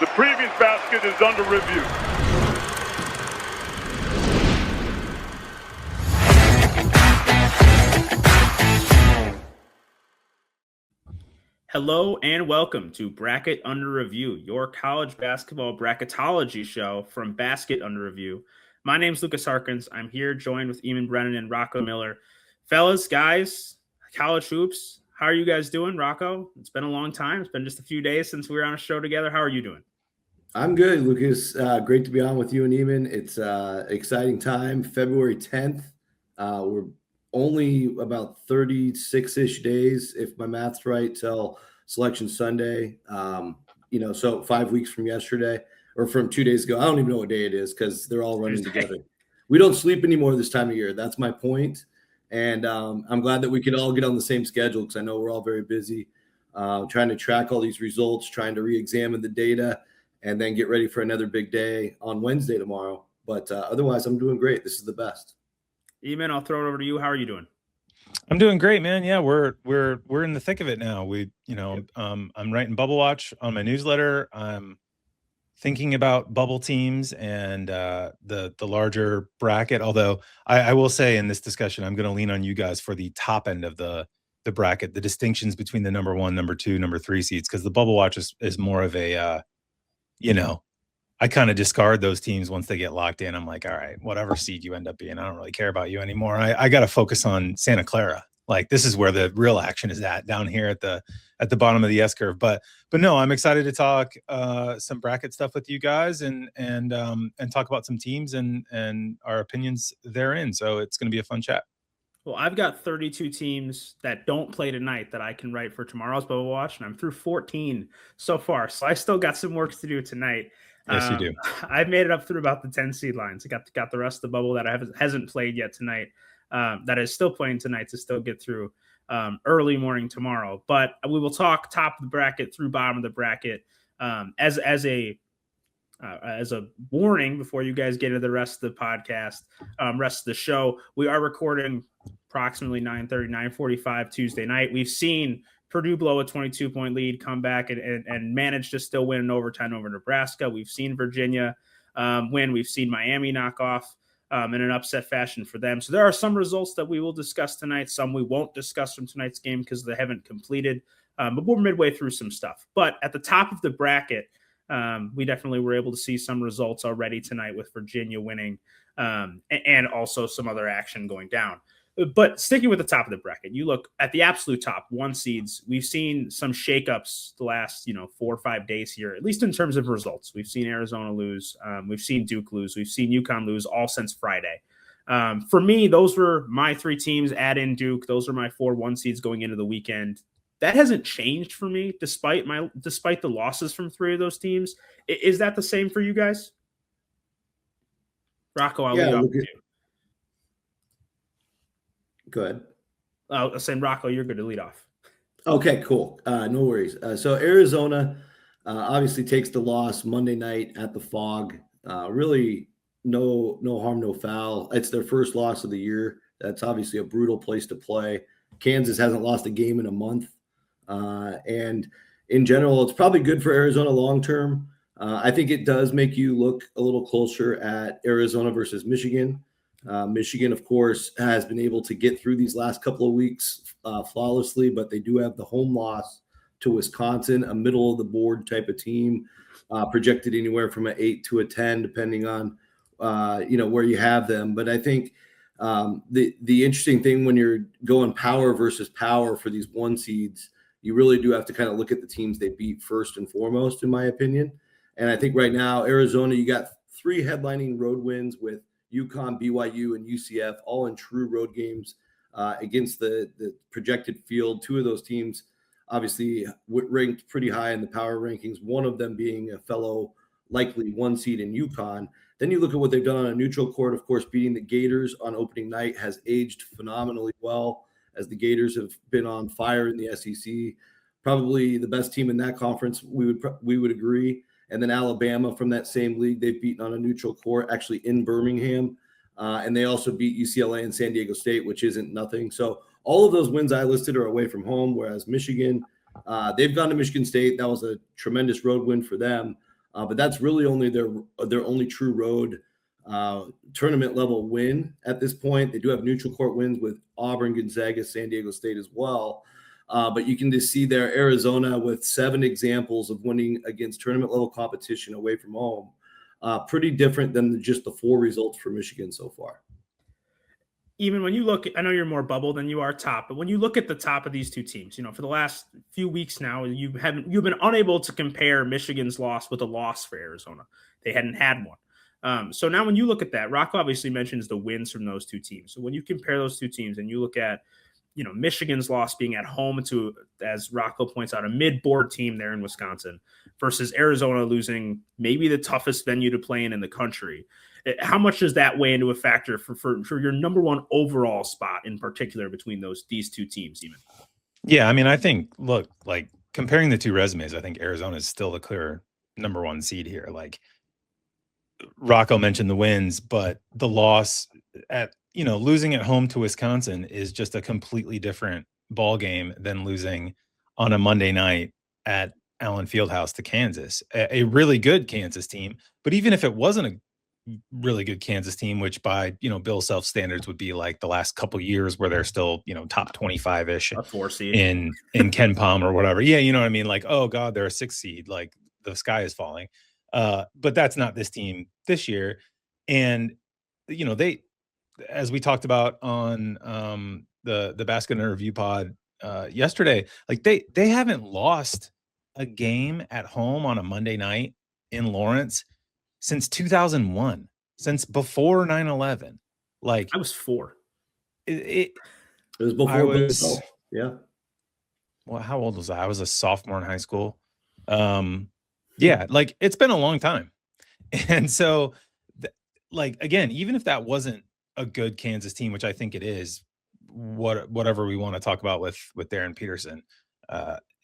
The previous basket is under review. Hello and welcome to Bracket Under Review, your college basketball bracketology show from Basket Under Review. My name's Lukas Harkins. I'm here joined with Eamonn, Brennan, and Rocco Miller. Fellas, guys, college hoops, how are you guys doing? Rocco, it's been a long time. It's been just a few days since we were on a show together. How are you doing? I'm good, Lucas. Great to be on with you and Eamonn. It's an exciting time. February 10th. We're only about 36-ish days, if my math's right, till Selection Sunday. So 5 weeks from yesterday or from 2 days ago. I don't even know what day it is because they're all running together. We don't sleep anymore this time of year. That's my point. And I'm glad that we can all get on the same schedule because I know we're all very busy trying to track all these results, trying to re-examine the data, and then get ready for another big day on Wednesday tomorrow. But otherwise, I'm doing great. This is the best. Eamonn, I'll throw it over to you. How are you doing? I'm doing great, man. Yeah, we're in the thick of it now. I'm writing Bubble Watch on my newsletter. I'm thinking about bubble teams and the larger bracket. Although I will say in this discussion, I'm going to lean on you guys for the top end of the bracket, the distinctions between the number 1, number 2, number 3 seeds, because the Bubble Watch is more of a I kind of discard those teams once they get locked in. I'm like, all right, whatever seed you end up being, I don't really care about you anymore. I got to focus on Santa Clara. Like, this is where the real action is at, down here at the bottom of the S curve. But no, I'm excited to talk some bracket stuff with you guys and talk about some teams and our opinions therein. So it's going to be a fun chat. Well, I've got 32 teams that don't play tonight that I can write for tomorrow's Bubble Watch, and I'm through 14 so far. So I still got some work to do tonight. Yes, you do. I've made it up through about the 10 seed lines. I got the rest of the bubble that hasn't played yet tonight, that is still playing tonight to still get through early morning tomorrow. But we will talk top of the bracket through bottom of the bracket as a warning before you guys get into the rest of the podcast, rest of the show. We are recording approximately 9:30, 9:45 Tuesday night. We've seen Purdue blow a 22-point lead, come back and manage to still win in overtime over Nebraska. We've seen Virginia win. We've seen Miami knock off in an upset fashion for them. So there are some results that we will discuss tonight. Some we won't discuss from tonight's game because they haven't completed. But we're midway through some stuff. But at the top of the bracket, we definitely were able to see some results already tonight with Virginia winning and also some other action going down. But sticking with the top of the bracket, you look at the absolute top 1 seeds. We've seen some shakeups the last 4 or 5 days here, at least in terms of results. We've seen Arizona lose. We've seen Duke lose. We've seen UConn lose all since Friday. For me, those were my 3 teams. Add in Duke. Those are my 4 1 seeds going into the weekend. That hasn't changed for me despite the losses from 3 of those teams. Is that the same for you guys? Rocco, I'll lead off with you. Go ahead. I was saying, Rocco, you're good to lead off. Okay, cool. No worries. So Arizona obviously takes the loss Monday night at the Fog. Really no harm, no foul. It's their first loss of the year. That's obviously a brutal place to play. Kansas hasn't lost a game in a month. And in general, it's probably good for Arizona long-term. I think it does make you look a little closer at Arizona versus Michigan. Michigan, of course, has been able to get through these last couple of weeks flawlessly, but they do have the home loss to Wisconsin, a middle-of-the-board type of team, projected anywhere from an 8 to a 10, depending on where you have them. But I think the interesting thing when you're going power versus power for these 1 seeds, you really do have to kind of look at the teams they beat first and foremost, in my opinion. And I think right now, Arizona, you got 3 headlining road wins with UConn, BYU, and UCF, all in true road games against the projected field. 2 of those teams obviously ranked pretty high in the power rankings, one of them being a fellow likely 1 seed in UConn. Then you look at what they've done on a neutral court. Of course, beating the Gators on opening night has aged phenomenally well, as the Gators have been on fire in the SEC. Probably the best team in that conference, we would agree. And then Alabama from that same league, they've beaten on a neutral court, actually in Birmingham. And they also beat UCLA and San Diego State, which isn't nothing. So all of those wins I listed are away from home, whereas Michigan, they've gone to Michigan State. That was a tremendous road win for them. but that's really only their only true road tournament level win at this point. They do have neutral court wins with Auburn, Gonzaga, San Diego State as well. But you can just see there Arizona with 7 examples of winning against tournament level competition away from home. Pretty different than just the 4 results for Michigan so far. Even when you look, I know you're more bubble than you are top, but when you look at the top of these two teams, for the last few weeks now, you've been unable to compare Michigan's loss with a loss for Arizona. They hadn't had one. So now when you look at that, Rocco obviously mentions the wins from those two teams. So when you compare those two teams and you look at, Michigan's loss being at home to, as Rocco points out, a mid-board team there in Wisconsin versus Arizona losing maybe the toughest venue to play in the country. How much does that weigh into a factor for your number one overall spot in particular between these two teams even? Yeah, I mean, I think, look, like comparing the two resumes, I think Arizona is still the clear number 1 seed here. Like Rocco mentioned the wins, but the loss at, losing at home to Wisconsin is just a completely different ball game than losing on a Monday night at Allen Fieldhouse to Kansas, a really good Kansas team. But even if it wasn't a really good Kansas team, which by Bill Self standards would be like the last couple years where they're still top 25-ish a 4 seed in Ken Palm or whatever. Yeah, you know what I mean? Like, oh God, they're a 6 seed. Like the sky is falling. But that's not this team this year. And they, as we talked about on the Basket and Review pod yesterday, like they haven't lost a game at home on a Monday night in Lawrence since 2001, since before 9/11. Like I was 4. It was before I was, yeah. Well, how old was I? I was a sophomore in high school. Yeah, like it's been a long time. And so like, again, even if that wasn't a good Kansas team, which I think it is, whatever we want to talk about with Darren Peterson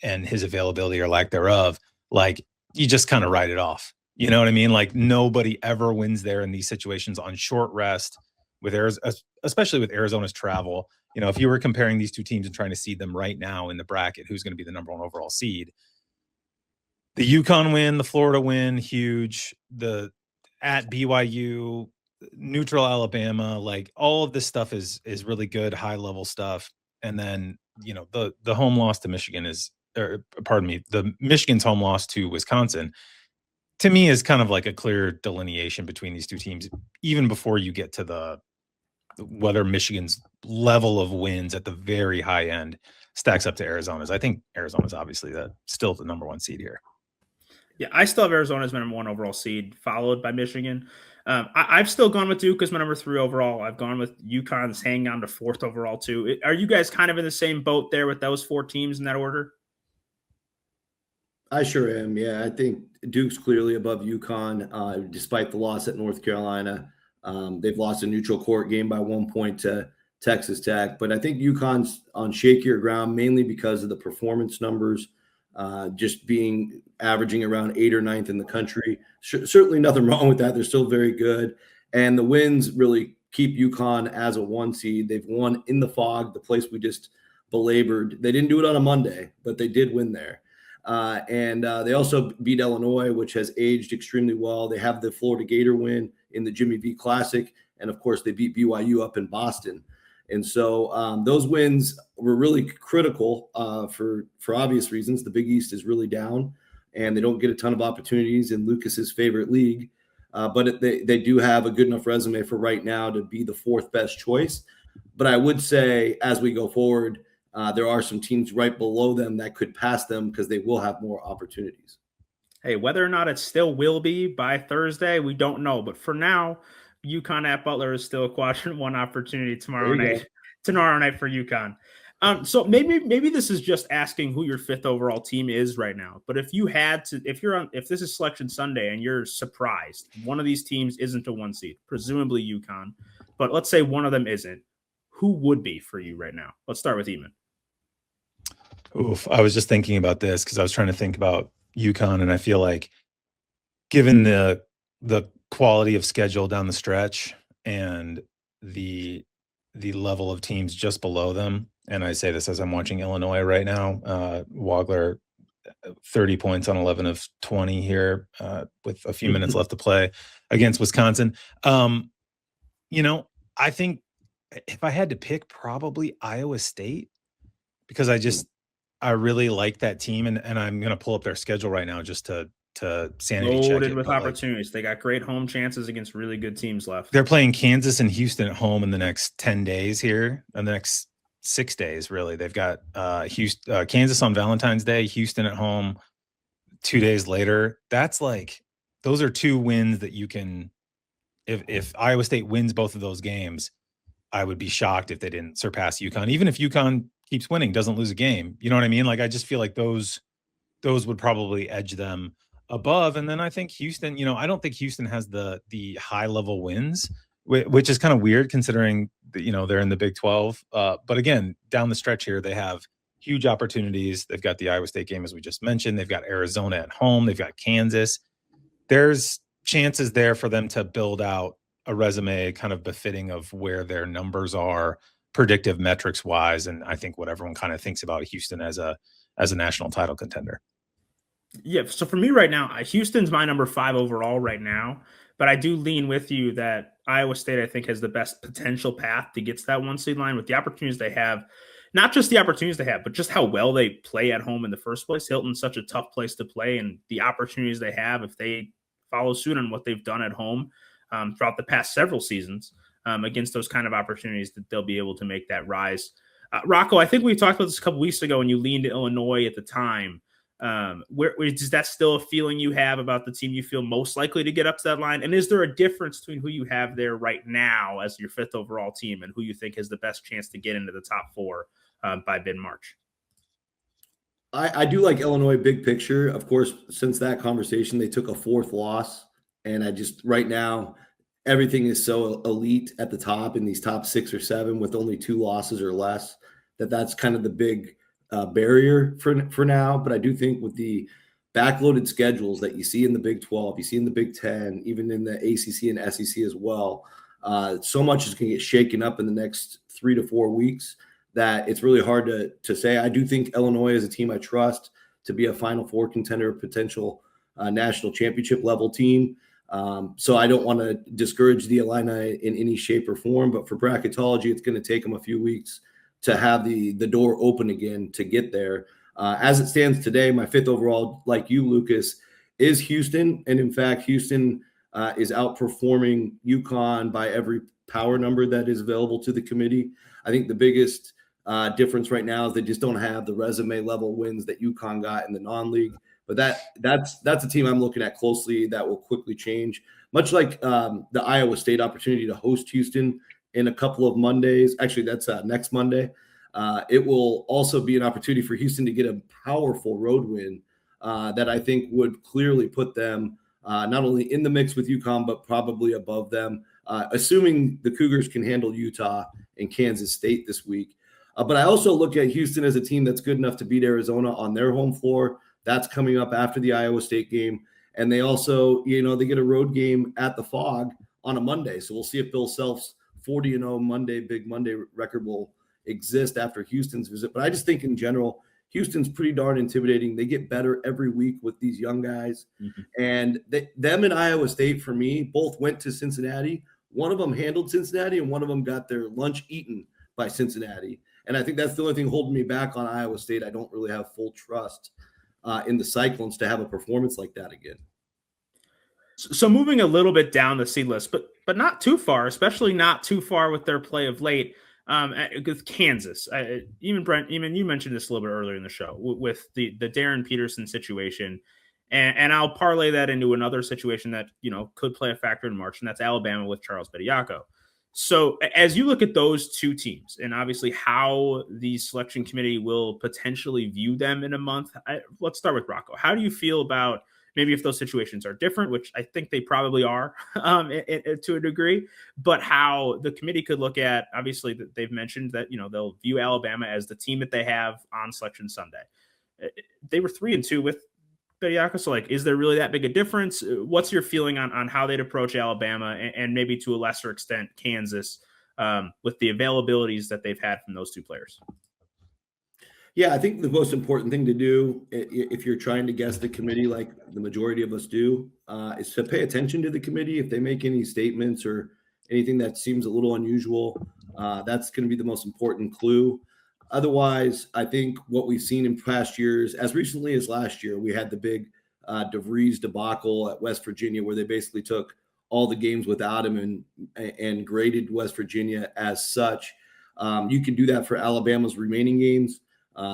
and his availability or lack thereof, like you just kind of write it off. You know what I mean? Like nobody ever wins there in these situations on short rest with Arizona, especially with Arizona's travel. If you were comparing these two teams and trying to seed them right now in the bracket, who's going to be the number 1 overall seed? The UConn win, the Florida win, huge. The at BYU, neutral Alabama, like all of this stuff is really good, high level stuff. And then the home loss to Michigan the Michigan's home loss to Wisconsin, to me, is kind of like a clear delineation between these two teams, even before you get to whether Michigan's level of wins at the very high end stacks up to Arizona's. I think Arizona's obviously still the number 1 seed here. Yeah, I still have Arizona as my number 1 overall seed, followed by Michigan. I've still gone with Duke as my number 3 overall. I've gone with UConn's hanging on to 4th overall too. Are you guys kind of in the same boat there with those 4 teams in that order? I sure am. Yeah, I think Duke's clearly above UConn, despite the loss at North Carolina. They've lost a neutral court game by 1 point to Texas Tech, but I think UConn's on shakier ground mainly because of the performance numbers, just averaging around 8th or 9th in the country. Certainly nothing wrong with that. They're still very good, and the wins really keep UConn as a 1 seed. They've won in the Fog, the place we just belabored. They didn't do it on a Monday, but they did win there. And they also beat Illinois, which has aged extremely well. They have the Florida Gator win in the Jimmy V Classic. And, of course, they beat BYU up in Boston. And so those wins were really critical for obvious reasons. The Big East is really down, and they don't get a ton of opportunities in Lucas's favorite league. But they do have a good enough resume for right now to be the 4th best choice. But I would say as we go forward, there are some teams right below them that could pass them because they will have more opportunities. Hey, whether or not it still will be by Thursday, we don't know. But for now, UConn at Butler is still a quadrant 1 opportunity tomorrow night for UConn. So maybe this is just asking who your 5th overall team is right now. But if this is Selection Sunday and you're surprised one of these teams isn't a 1 seed, presumably UConn, but let's say one of them isn't, who would be for you right now? Let's start with Eamonn. Oof, I was just thinking about this because I was trying to think about UConn, and I feel like given the quality of schedule down the stretch and the level of teams just below them, and I say this as I'm watching Illinois right now, Wagler 30 points on 11 of 20 here with a few minutes left to play against Wisconsin. I think if I had to pick, probably Iowa State, because I really like that team, and I'm going to pull up their schedule right now just to sanity check Loaded it. with opportunities. They got great home chances against really good teams left. They're playing Kansas and Houston at home in the next 10 days here, in the next 6 days, really. They've got Kansas on Valentine's Day, Houston at home 2 days later. That's like, those are 2 wins that you can, if Iowa State wins both of those games, I would be shocked if they didn't surpass UConn. Even if UConn keeps winning, doesn't lose a game. You know what I mean? Like, I just feel like those would probably edge them above. And then I think Houston, I don't think Houston has the high level wins, which is kind of weird considering that, they're in the Big 12. But again, down the stretch here, they have huge opportunities. They've got the Iowa State game, as we just mentioned. They've got Arizona at home. They've got Kansas. There's chances there for them to build out a resume kind of befitting of where their numbers are predictive metrics wise. And I think what everyone kind of thinks about Houston as a national title contender. Yeah. So for me right now, Houston's my number 5 overall right now, but I do lean with you that Iowa State, I think, has the best potential path to get to that 1 seed line with the opportunities they have. Not just the opportunities they have, but just how well they play at home in the first place. Hilton's such a tough place to play, and the opportunities they have if they follow suit on what they've done at home throughout the past several seasons against those kind of opportunities, that they'll be able to make that rise. Rocco, I think we talked about this a couple weeks ago when you leaned to Illinois at the time. Where is that still a feeling you have about the team you feel most likely to get up to that line? And is there a difference between who you have there right now as your 5th overall team and who you think has the best chance to get into the top 4 by mid-March? I do like Illinois big picture. Of course, since that conversation, they took a 4th loss. And right now, everything is so elite at the top in these top 6 or 7 with only 2 losses or less, that's kind of the big barrier for now. But I do think with the backloaded schedules that you see in the Big 12, you see in the Big 10, even in the ACC and SEC as well, so much is going to get shaken up in the next 3 to 4 weeks that it's really hard to say. I do think Illinois is a team I trust to be a Final Four contender, potential national championship level team. So I don't want to discourage the Illini in any shape or form, but for bracketology, it's going to take them a few weeks to have the door open again to get there. As it stands today, my 5th overall, like you, Lucas, is Houston. And in fact, Houston is outperforming UConn by every power number that is available to the committee. I think the biggest difference right now is they just don't have the resume level wins that UConn got in the non-league. But that's a team I'm looking at closely that will quickly change, much like the Iowa State opportunity to host Houston in a couple of Mondays. Actually, that's next Monday. It will also be an opportunity for Houston to get a powerful road win that I think would clearly put them not only in the mix with UConn, but probably above them, assuming the Cougars can handle Utah and Kansas State this week. But I also look at Houston as a team that's good enough to beat Arizona on their home floor. That's coming up after the Iowa State game. And they also, they get a road game at the Phog on a Monday. So we'll see if Bill Self's 40-0 Big Monday record will exist after Houston's visit. But I just think in general, Houston's pretty darn intimidating. They get better every week with these young guys. Mm-hmm. And them and Iowa State, for me, both went to Cincinnati. One of them handled Cincinnati, and one of them got their lunch eaten by Cincinnati. And I think that's the only thing holding me back on Iowa State. I don't really have full trust in the Cyclones to have a performance like that again. So moving a little bit down the seed list, but not too far, especially not too far with their play of late. With Kansas, Eamonn, you mentioned this a little bit earlier in the show with the Darren Peterson situation, and I'll parlay that into another situation that could play a factor in March, and that's Alabama with Charles Bediako. So as you look at those 2 teams, and obviously how the selection committee will potentially view them in a month, let's start with Rocco. How do you feel about maybe if those situations are different, which I think they probably are to a degree, but how the committee could look at, obviously that they've mentioned that, they'll view Alabama as the team that they have on Selection Sunday. They were 3-2 with Bediako. So is there really that big a difference? What's your feeling on how they'd approach Alabama and maybe to a lesser extent, Kansas with the availabilities that they've had from those 2 players? Yeah, I think the most important thing to do if you're trying to guess the committee, like the majority of us do, is to pay attention to the committee. If they make any statements or anything that seems a little unusual, that's going to be the most important clue. Otherwise, I think what we've seen in past years, as recently as last year, we had the big DeVries debacle at West Virginia, where they basically took all the games without him and graded West Virginia as such. You can do that for Alabama's remaining games.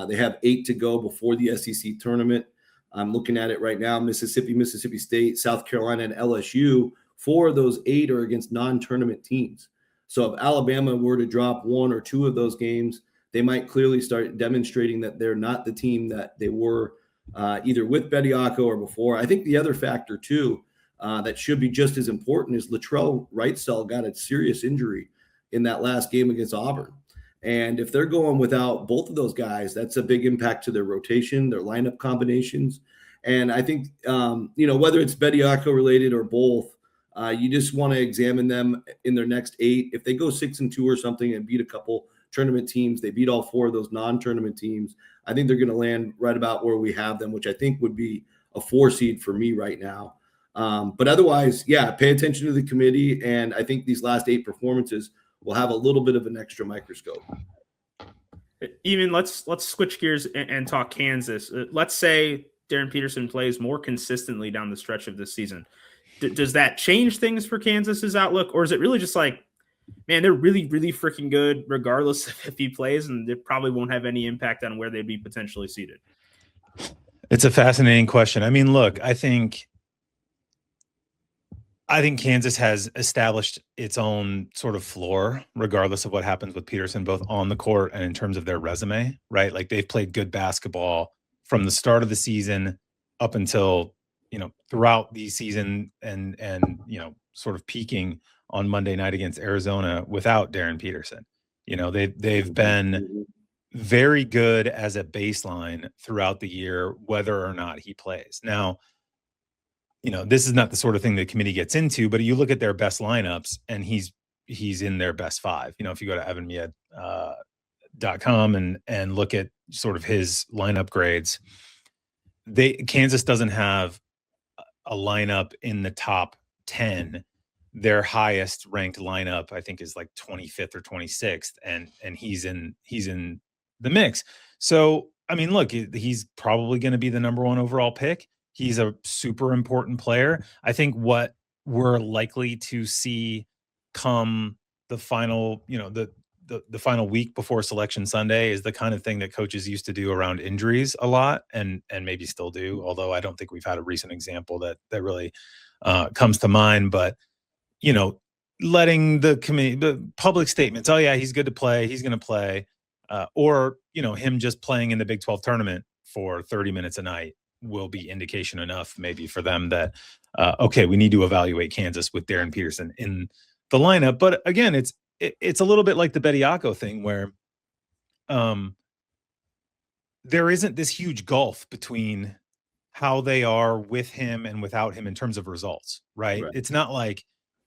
They have 8 to go before the SEC tournament. I'm looking at it right now. Mississippi, Mississippi State, South Carolina, and LSU. 4 of those 8 are against non-tournament teams. So if Alabama were to drop 1 or 2 of those games, they might clearly start demonstrating that they're not the team that they were either with Bediako or before. I think the other factor, too, that should be just as important is Latrell Wrightsell got a serious injury in that last game against Auburn. And if they're going without both of those guys, that's a big impact to their rotation, their lineup combinations. And I think, whether it's Bediako related or both, you just want to examine them in their next 8. If they go 6-2 or something and beat a couple tournament teams, they beat all 4 of those non-tournament teams, I think they're going to land right about where we have them, which I think would be a 4 seed for me right now. But otherwise, yeah, pay attention to the committee. And I think these last 8 performances will have a little bit of an extra microscope. Even let's switch gears and talk Kansas. Let's say Darren Peterson plays more consistently down the stretch of this season. Does that change things for Kansas's outlook, or is it really just like, man, they're really, really freaking good regardless of if he plays, and it probably won't have any impact on where they'd be potentially seated? It's a fascinating question. I mean, look, I think Kansas has established its own sort of floor, regardless of what happens with Peterson, both on the court and in terms of their resume, right? Like they've played good basketball from the start of the season up until, throughout the season and sort of peaking on Monday night against Arizona without Darren Peterson. They've been very good as a baseline throughout the year, whether or not he plays. Now, this is not the sort of thing the committee gets into, but you look at their best lineups and he's in their best 5. If you go to evanmiad.com and look at sort of his lineup grades, Kansas doesn't have a lineup in the top 10. Their highest ranked lineup, I think, is like 25th or 26th, and he's in the mix. So, I mean, look, he's probably going to be the number 1 overall pick. He's a super important player. I think what we're likely to see come the final, the final week before Selection Sunday is the kind of thing that coaches used to do around injuries a lot, and maybe still do. Although I don't think we've had a recent example that really comes to mind. But letting the public statements, oh yeah, he's good to play, he's going to play, or him just playing in the Big 12 tournament for 30 minutes a night will be indication enough maybe for them that, okay, we need to evaluate Kansas with Darren Peterson in the lineup. But again, it's a little bit like the Bediako thing where there isn't this huge gulf between how they are with him and without him in terms of results, right? It's not like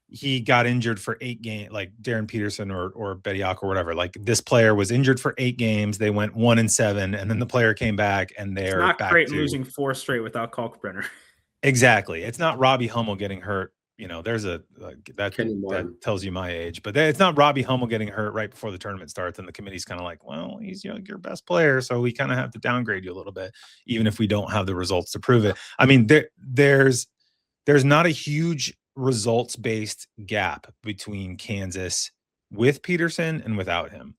he got injured for 8 games, like Darren Peterson or Bediako or whatever. Like this player was injured for 8 games. They went 1-7, and then the player came back and they're not back great to losing 4 straight without Kalkbrenner. Exactly. It's not Robbie Hummel getting hurt. There's that tells you my age, but it's not Robbie Hummel getting hurt right before the tournament starts. And the committee's kind of like, well, he's your best player, so we kind of have to downgrade you a little bit, even if we don't have the results to prove it. I mean, there's not a huge results-based gap between Kansas with Peterson and without him.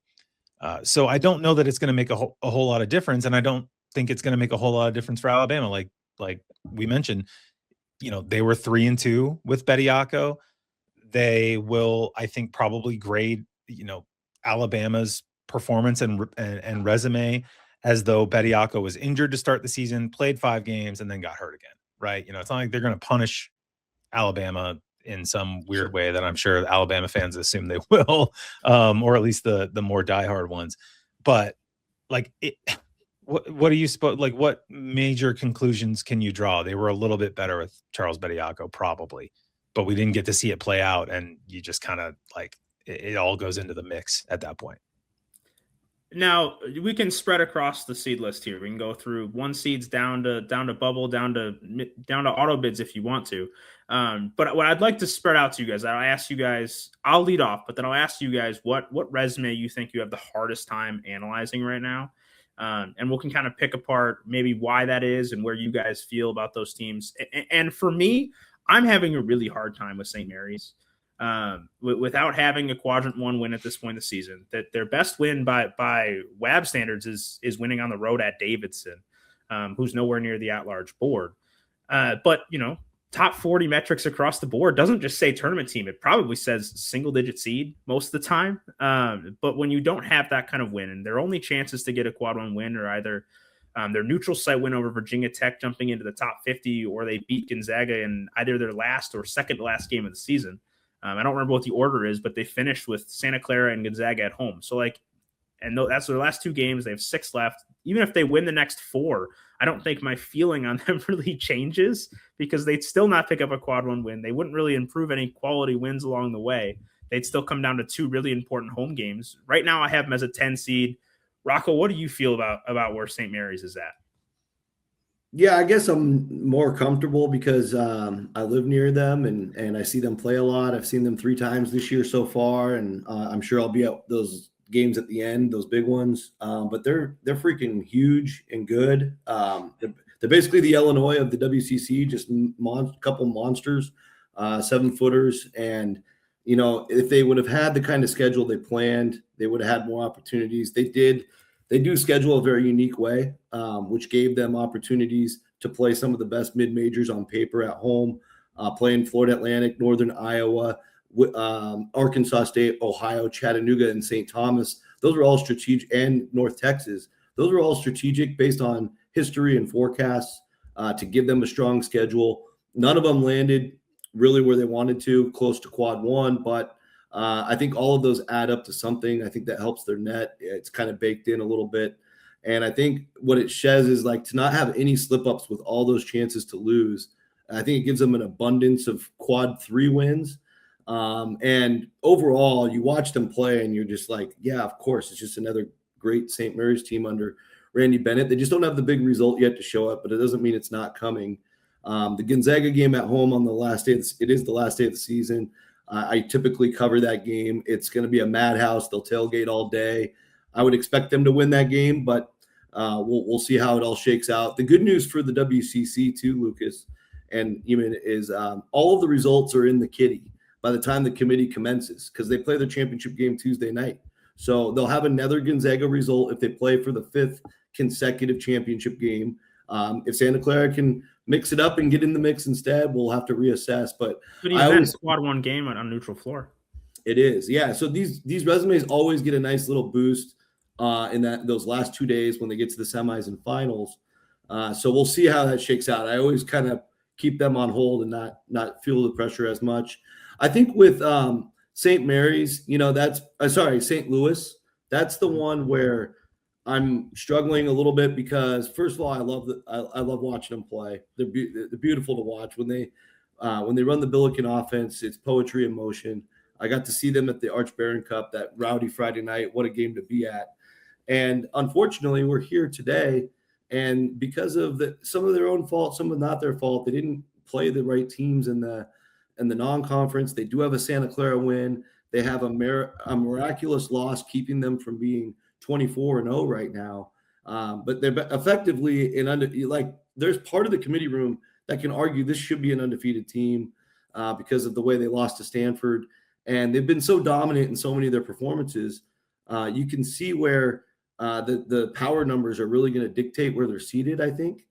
So I don't know that it's going to make a whole lot of difference. And I don't think it's going to make a whole lot of difference for Alabama. Like we mentioned, they were 3-2 with Bediako. They will, I think, probably grade, Alabama's performance and resume as though Bediako was injured to start the season, played 5 games, and then got hurt again. Right. It's not like they're going to punish Alabama in some weird way that I'm sure Alabama fans assume they will, or at least the more diehard ones. But what do you suppose? Like, what major conclusions can you draw? They were a little bit better with Charles Bediako, probably, but we didn't get to see it play out, and you just kind of like it all goes into the mix at that point. Now we can spread across the seed list here. We can go through 1 seeds down to bubble, down to auto bids if you want to. But what I'd like to spread out to you guys, I'll ask you guys. I'll lead off, but then I'll ask you guys what resume you think you have the hardest time analyzing right now, and we can kind of pick apart maybe why that is and where you guys feel about those teams. And for me, I'm having a really hard time with St. Mary's. Without having a quadrant 1 win at this point in the season, that their best win by WAB standards is winning on the road at Davidson, who's nowhere near the at-large board. But top 40 metrics across the board doesn't just say tournament team. It probably says single-digit seed most of the time. But when you don't have that kind of win, and their only chances to get a quad 1 win are either their neutral site win over Virginia Tech jumping into the top 50, or they beat Gonzaga in either their last or second to last game of the season. I don't remember what the order is, but they finished with Santa Clara and Gonzaga at home. So that's their last 2 games. They have 6 left. Even if they win the next 4, I don't think my feeling on them really changes, because they'd still not pick up a quad 1 win. They wouldn't really improve any quality wins along the way. They'd still come down to 2 really important home games. Right now I have them as a 10 seed. Rocco, what do you feel about where St. Mary's is at? Yeah, I guess I'm more comfortable because I live near them and I see them play a lot. I've seen them 3 times this year so far, and I'm sure I'll be at those games at the end, those big ones. But they're freaking huge and good. They're basically the Illinois of the WCC, just couple monsters, 7-footers. And if they would have had the kind of schedule they planned, they would have had more opportunities. They did. They do schedule a very unique way, which gave them opportunities to play some of the best mid-majors on paper at home, playing Florida Atlantic, Northern Iowa, Arkansas State, Ohio, Chattanooga, and St. Thomas. Those are all strategic, and North Texas. Those are all strategic based on history and forecasts to give them a strong schedule. None of them landed really where they wanted to, close to quad 1, but I think all of those add up to something. I think that helps their net. It's kind of baked in a little bit. And I think what it says is to not have any slip-ups with all those chances to lose. I think it gives them an abundance of quad 3 wins. And overall, you watch them play and you're just yeah, of course, it's just another great St. Mary's team under Randy Bennett. They just don't have the big result yet to show up, but it doesn't mean it's not coming. The Gonzaga game at home on the last day, it is the last day of the season. I typically cover that game. It's going to be a madhouse. They'll tailgate all day. I would expect them to win that game, but we'll see how it all shakes out. The good news for the WCC too, Lucas and Eamonn, is all of the results are in the kitty by the time the committee commences, because they play their championship game Tuesday night. So they'll have another Gonzaga result if they play for the 5th consecutive championship game. If Santa Clara can mix it up and get in the mix instead, we'll have to reassess. But I always squad 1 game on neutral floor. It is, yeah. So these resumes always get a nice little boost in those last 2 days when they get to the semis and finals. So we'll see how that shakes out. I always kind of keep them on hold and not feel the pressure as much. I think with St. Mary's, that's St. Louis. That's the one where I'm struggling a little bit because, first of all, I love watching them play. They're beautiful to watch when they run the Billiken offense. It's poetry in motion. I got to see them at the Arch Barron Cup, that rowdy Friday night. What a game to be at! And unfortunately, we're here today, and because of some of their own fault, some of not their fault, they didn't play the right teams in the non-conference. They do have a Santa Clara win. They have a miraculous loss, keeping them from being 24-0 right now. But they're effectively there's part of the committee room that can argue this should be an undefeated team because of the way they lost to Stanford. And they've been so dominant in so many of their performances. You can see where the power numbers are really going to dictate where they're seated, I think.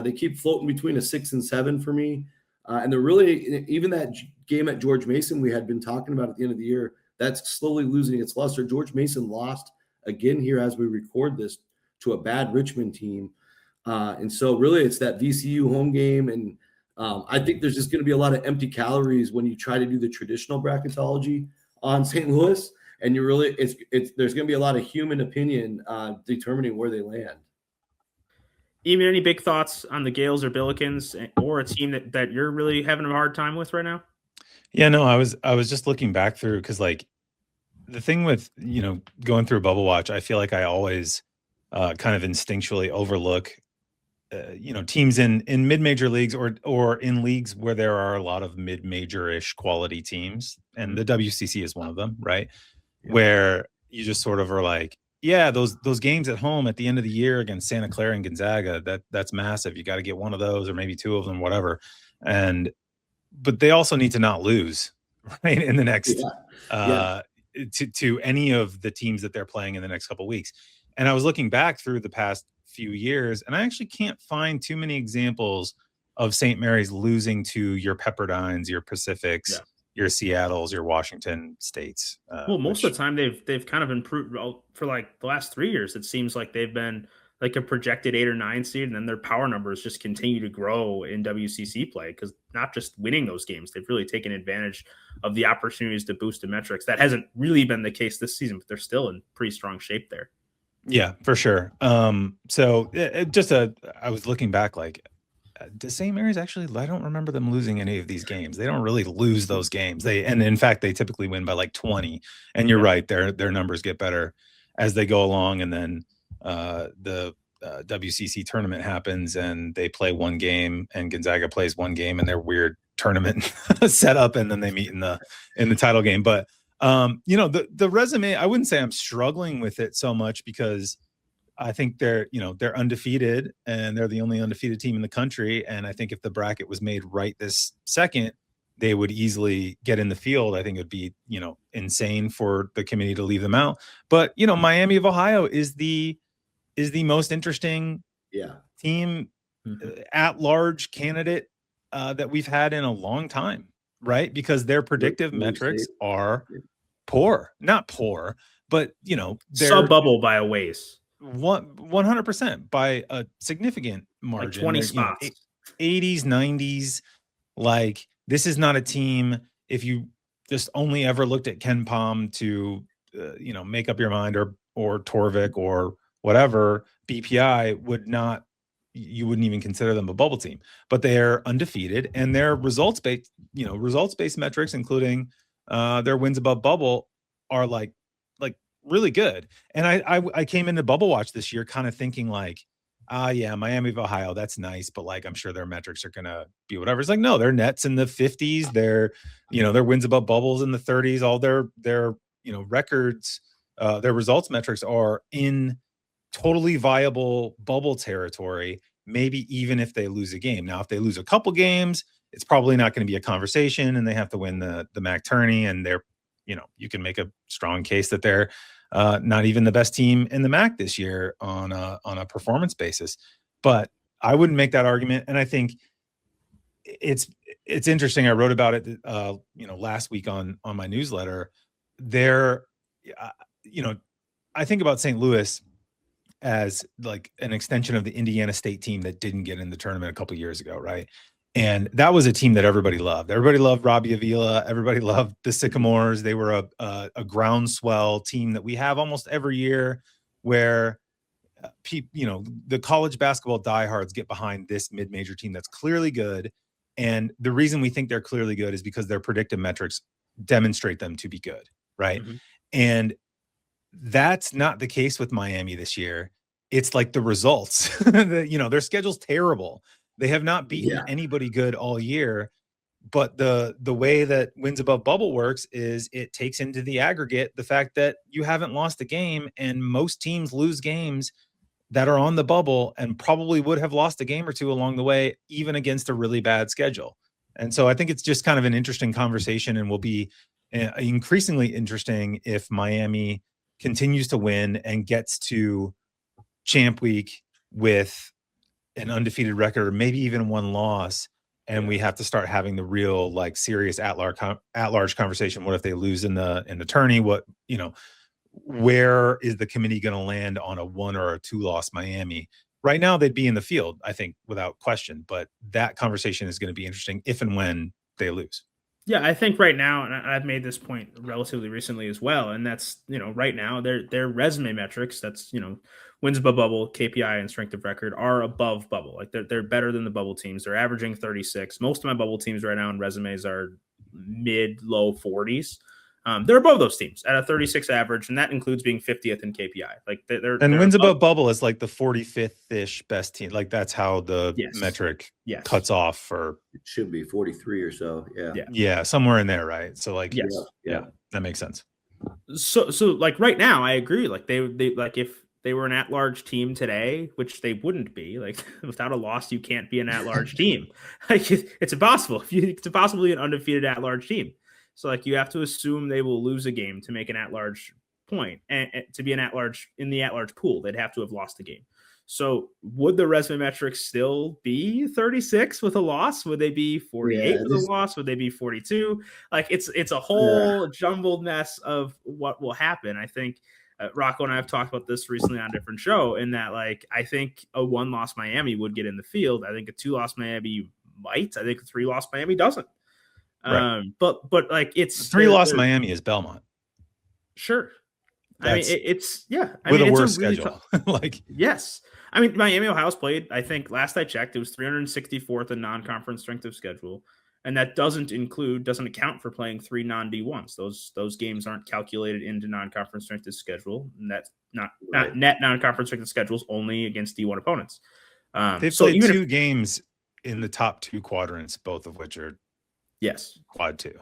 They keep floating between a 6 and 7 for me. And they're really, even that game at George Mason we had been talking about at the end of the year, that's slowly losing its luster. George Mason lost again here as we record this to a bad Richmond team. And so really it's that VCU home game. And I think there's just going to be a lot of empty calories when you try to do the traditional bracketology on St. Louis. And you really, there's going to be a lot of human opinion determining where they land. Eamonn, any big thoughts on the Gales or Billikens, or a team that you're really having a hard time with right now? Yeah, no, I was just looking back through, because the thing with, going through Bubble Watch, I feel like I always kind of instinctually overlook, teams in mid-major leagues or in leagues where there are a lot of mid-major-ish quality teams. And the WCC is one of them, right? Yeah. Where you just sort of are like, yeah, those games at home at the end of the year against Santa Clara and Gonzaga, that's massive. You got to get one of those or maybe two of them, whatever. But they also need to not lose, right, in the next to any of the teams that they're playing in the next couple of weeks. And I was looking back through the past few years, and I actually can't find too many examples of St. Mary's losing to your Pepperdines, your Pacifics, your Seattles, your Washington States. Most of the time they've kind of improved for like the last 3 years. It seems like they've been like a projected 8 or 9 seed, and then their power numbers just continue to grow in WCC play, because not just winning those games, they've really taken advantage of the opportunities to boost the metrics. That hasn't really been the case this season, but they're still in pretty strong shape there. Yeah, for sure. So I was looking back, like, does St. Mary's actually, I don't remember them losing any of these games. They don't really lose those games. And in fact, they typically win by like 20. And you're right, their numbers get better as they go along. And then the WCC tournament happens and they play one game, and Gonzaga plays one game in their weird tournament setup, and then they meet in the title game. But the resume, I wouldn't say I'm struggling with it so much, because I think they're undefeated, and they're the only undefeated team in the country. And I think if the bracket was made right this second, they would easily get in the field. I think it'd be, insane for the committee to leave them out. But, Miami of Ohio is the most interesting team at large candidate that we've had in a long time. Right? Because their predictive metrics are poor, not poor, but they're sub-bubble by a ways. 100% by a significant margin. Like 20 spots. 80s, 90s. Like, this is not a team, if you just only ever looked at Ken Palm to, make up your mind, or Torvik or whatever, BPI you wouldn't even consider them a bubble team. But they're undefeated, and their results-based metrics, including their wins above bubble, are like really good. And I came into Bubble Watch this year kind of thinking like, Miami of Ohio, that's nice, but like, I'm sure their metrics are gonna be whatever. It's like, no, their nets in the 50s, their wins above bubbles in the 30s, all their records, their results metrics are in totally viable bubble territory, maybe even if they lose a game. Now, if they lose a couple games, it's probably not going to be a conversation, and they have to win the MAC tourney, and they're, you can make a strong case that they're not even the best team in the MAC this year on a performance basis. But I wouldn't make that argument. And I think it's interesting. I wrote about it, last week on my newsletter. I think about St. Louis as like an extension of the Indiana State team that didn't get in the tournament a couple of years ago, right? And that was a team that everybody loved. Everybody loved Robbie Avila. Everybody loved the Sycamores. They were a groundswell team that we have almost every year, where the college basketball diehards get behind this mid-major team that's clearly good. And the reason we think they're clearly good is because their predictive metrics demonstrate them to be good, right? Mm-hmm. And that's not the case with Miami this year. It's like the results. Their schedule's terrible. They have not beaten anybody good all year. But the way that wins above bubble works is it takes into the aggregate the fact that you haven't lost a game, and most teams lose games that are on the bubble and probably would have lost a game or two along the way, even against a really bad schedule. And so I think it's just kind of an interesting conversation, and will be increasingly interesting if Miami continues to win and gets to Champ Week with an undefeated record, or maybe even one loss, and we have to start having the real, like, serious at-large conversation. What if they lose in the tourney? Where is the committee going to land on a 1 or a 2 loss Miami? Right now, they'd be in the field, I think, without question. But that conversation is going to be interesting if and when they lose. Yeah, I think right now, and I've made this point relatively recently as well, and that's, right now, their resume metrics, that's, wins above bubble, KPI, and strength of record, are above bubble. Like, they're better than the bubble teams. They're averaging 36. Most of my bubble teams right now in resumes are mid-low 40s. They're above those teams at a 36 average, and that includes being 50th in KPI. Like they're wins above bubble is like the 45th-ish best team. Like that's how the metric cuts off for. It should be 43 or so. Yeah, somewhere in there, right? So like, yeah, that makes sense. So like right now, I agree. Like they like if they were an at-large team today, which they wouldn't be, like without a loss, you can't be an at-large team. Like it's impossible. It's impossible to be an undefeated at-large team. So like you have to assume they will lose a game to make an at-large point, and to be an at-large in the at-large pool, they'd have to have lost a game. So would the resume metrics still be 36 with a loss? Would they be 48 with a loss? Would they be 42? Like it's a whole jumbled mess of what will happen. I think Rocco and I have talked about this recently on a different show, in that like I think a 1-loss Miami would get in the field. I think a 2-loss Miami might. I think a 3-loss Miami doesn't. Right. But like it's 3-loss Miami is Belmont. Sure. That's, I mean, it's with a worse schedule. Like, yes. I mean, Miami, Ohio's played, I think last I checked, it was 364th in non-conference strength of schedule. And that doesn't account for playing 3 non-D1s. Those games aren't calculated into non-conference strength of schedule. And that's not net non-conference strength of schedules, only against D1 opponents. They've played 2 games in the top 2 quadrants, both of which are quad 2. And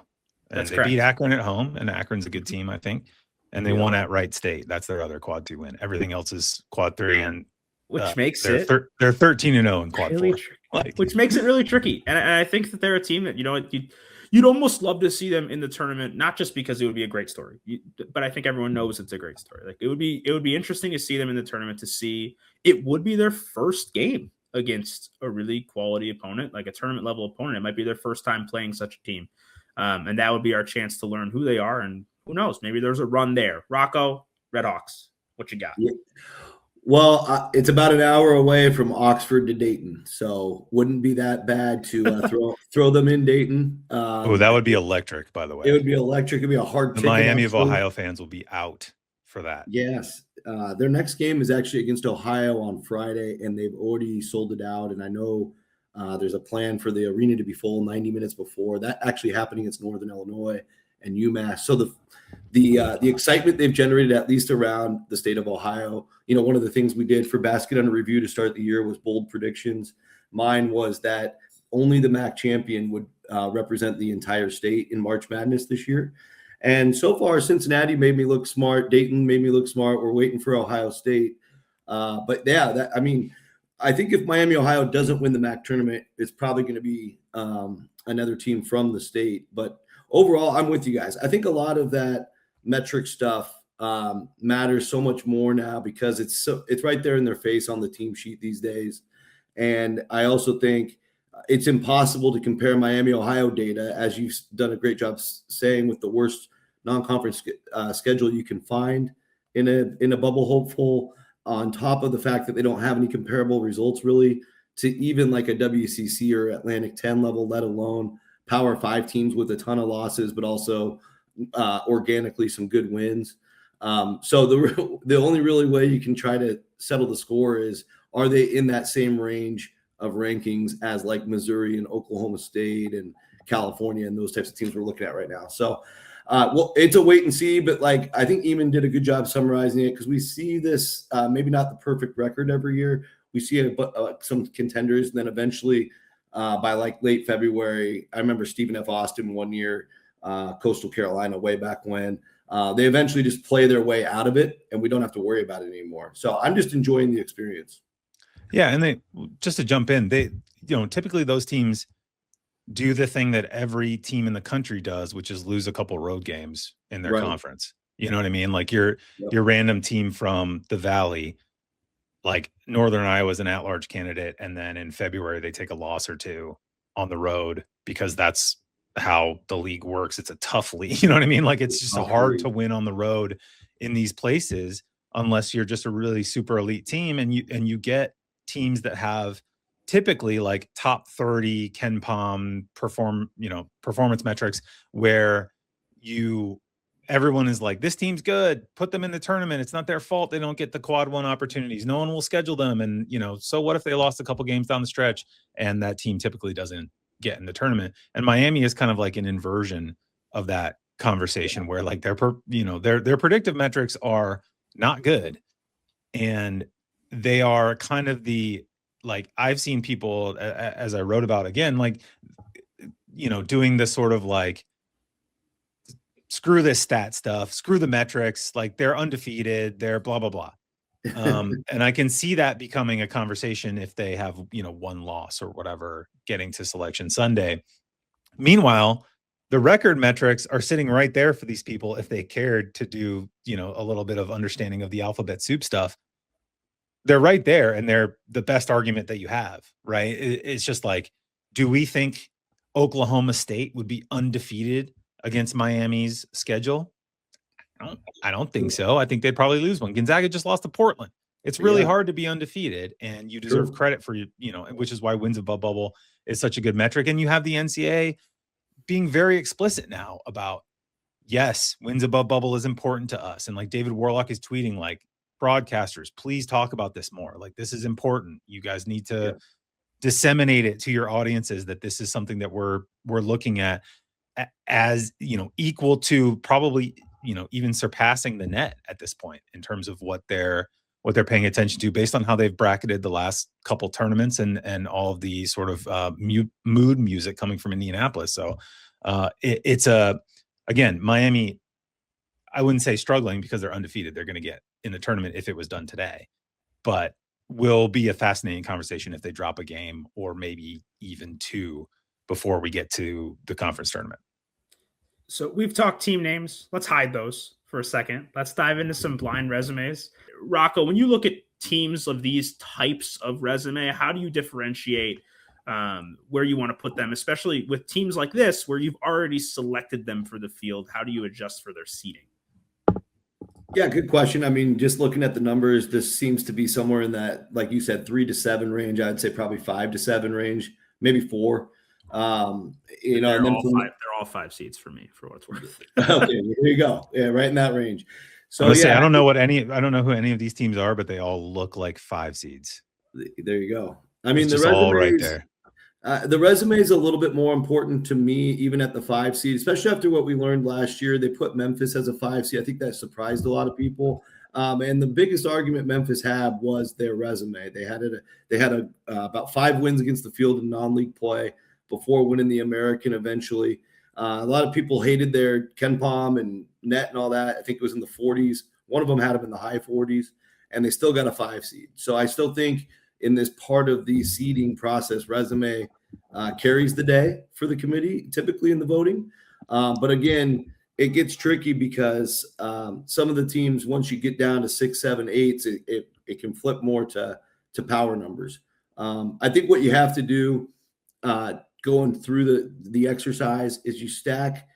That's they correct. beat Akron at home, and Akron's a good team, I think. And they won at Wright State. That's their other quad 2 win. Everything else is quad 3, and which makes they're 13-0 in quad 4, which makes it really tricky. And I think that they're a team that you'd almost love to see them in the tournament, not just because it would be a great story, but I think everyone knows it's a great story. Like it would be interesting to see them in the tournament, to see it would be their first game against a really quality opponent, like a tournament level opponent. It might be their first time playing such a team, and that would be our chance to learn who they are, and who knows, maybe there's a run there. Rocco, Redhawks, what you got? Yeah. Well, it's about an hour away from Oxford to Dayton, so wouldn't be that bad to throw them in Dayton. That would be electric, by the way. It would be electric. It'd be a hard. The Miami of Ohio fans will be out for that. Yes, their next game is actually against Ohio on Friday, and they've already sold it out. And I know there's a plan for the arena to be full 90 minutes before that actually happening against Northern Illinois and UMass. So the excitement they've generated, at least around the state of Ohio. One of the things we did for Basket Under Review to start the year was bold predictions. Mine was that only the MAC champion would represent the entire state in March Madness this year. And so far, Cincinnati made me look smart. Dayton made me look smart. We're waiting for Ohio State. But yeah, I think if Miami, Ohio doesn't win the MAC tournament, it's probably going to be another team from the state. But overall, I'm with you guys. I think a lot of that metric stuff matters so much more now, because it's right there in their face on the team sheet these days. And I also think it's impossible to compare Miami, Ohio data, as you've done a great job saying, with the worst non-conference schedule you can find in a bubble hopeful, on top of the fact that they don't have any comparable results really to even like a WCC or Atlantic 10 level, let alone Power 5 teams with a ton of losses, but also organically some good wins. So the only really way you can try to settle the score is, are they in that same range of rankings as like Missouri and Oklahoma State and California and those types of teams we're looking at right now? So, well, it's a wait and see, but like, I think Eamonn did a good job summarizing it, because we see this, maybe not the perfect record every year. We see some contenders, and then eventually by like late February, I remember Stephen F. Austin one year, Coastal Carolina, way back when, they eventually just play their way out of it, and we don't have to worry about it anymore. So I'm just enjoying the experience. Yeah. And just to jump in, typically those teams do the thing that every team in the country does, which is lose a couple road games in their conference. You know what I mean? Like your random team from the Valley, like Northern Iowa is an at-large candidate, and then in February they take a loss or two on the road, because that's how the league works. It's a tough league. You know what I mean? Like it's just hard to win on the road in these places unless you're just a really super elite team, and you get teams that have typically like top 30 KenPom performance metrics, where everyone is like, this team's good, put them in the tournament. It's not their fault they don't get the quad 1 opportunities. No one will schedule them. And, so what if they lost a couple games down the stretch, and that team typically doesn't get in the tournament? And Miami is kind of like an inversion of that conversation where like their predictive metrics are not good, and they are kind of like I've seen people, as I wrote about again, like, doing this sort of like, screw this stat stuff, screw the metrics, like they're undefeated, they're blah, blah, blah. And I can see that becoming a conversation if they have, one loss or whatever getting to Selection Sunday. Meanwhile, the record metrics are sitting right there for these people if they cared to do, a little bit of understanding of the alphabet soup stuff. They're right there, and they're the best argument that you have, right? It's just like, do we think Oklahoma State would be undefeated against Miami's schedule? I don't think so. I think they'd probably lose one. Gonzaga just lost to Portland. It's really hard to be undefeated, and you deserve credit for, which is why wins above bubble is such a good metric. And you have the NCAA being very explicit now about, yes, wins above bubble is important to us. And like David Warlock is tweeting, like, broadcasters, please talk about this more. Like, this is important. You guys need to disseminate it to your audiences that this is something that we're looking at as, equal to probably, even surpassing the net at this point in terms of what they're paying attention to based on how they've bracketed the last couple tournaments and all of the sort of mood music coming from Indianapolis. So it's again, Miami, I wouldn't say struggling because they're undefeated. They're going to get in the tournament if it was done today, but will be a fascinating conversation if they drop a game or maybe even two before we get to the conference tournament. So we've talked team names. Let's hide those for a second. Let's dive into some blind resumes. Rocco, when you look at teams of these types of resume, how do you differentiate where you want to put them, especially with teams like this where you've already selected them for the field? How do you adjust for their seeding? Yeah, good question. I mean, just looking at the numbers, this seems to be somewhere in that, like you said, 3 to 7 range. I'd say probably 5 to 7 range, maybe 4. And then they're all 5 seeds for me, for what it's worth. Okay, there you go. Yeah, right in that range. So I don't know who any of these teams are, but they all look like 5 seeds. There you go. I mean, it's the resumes all right there. The resume is a little bit more important to me, even at the 5 seed, especially after what we learned last year. They put Memphis as a 5 seed. I think that surprised a lot of people. And the biggest argument Memphis had was their resume. They had about 5 wins against the field in non-league play before winning the American eventually. A lot of people hated their KenPom and net and all that. I think it was in the 40s. One of them had them in the high 40s, and they still got a 5 seed. So I still think in this part of the seeding process, resume carries the day for the committee, typically in the voting. But again, it gets tricky because some of the teams, once you get down to 6, 7, 8, it can flip more to power numbers. I think what you have to do going through the exercise is you stack.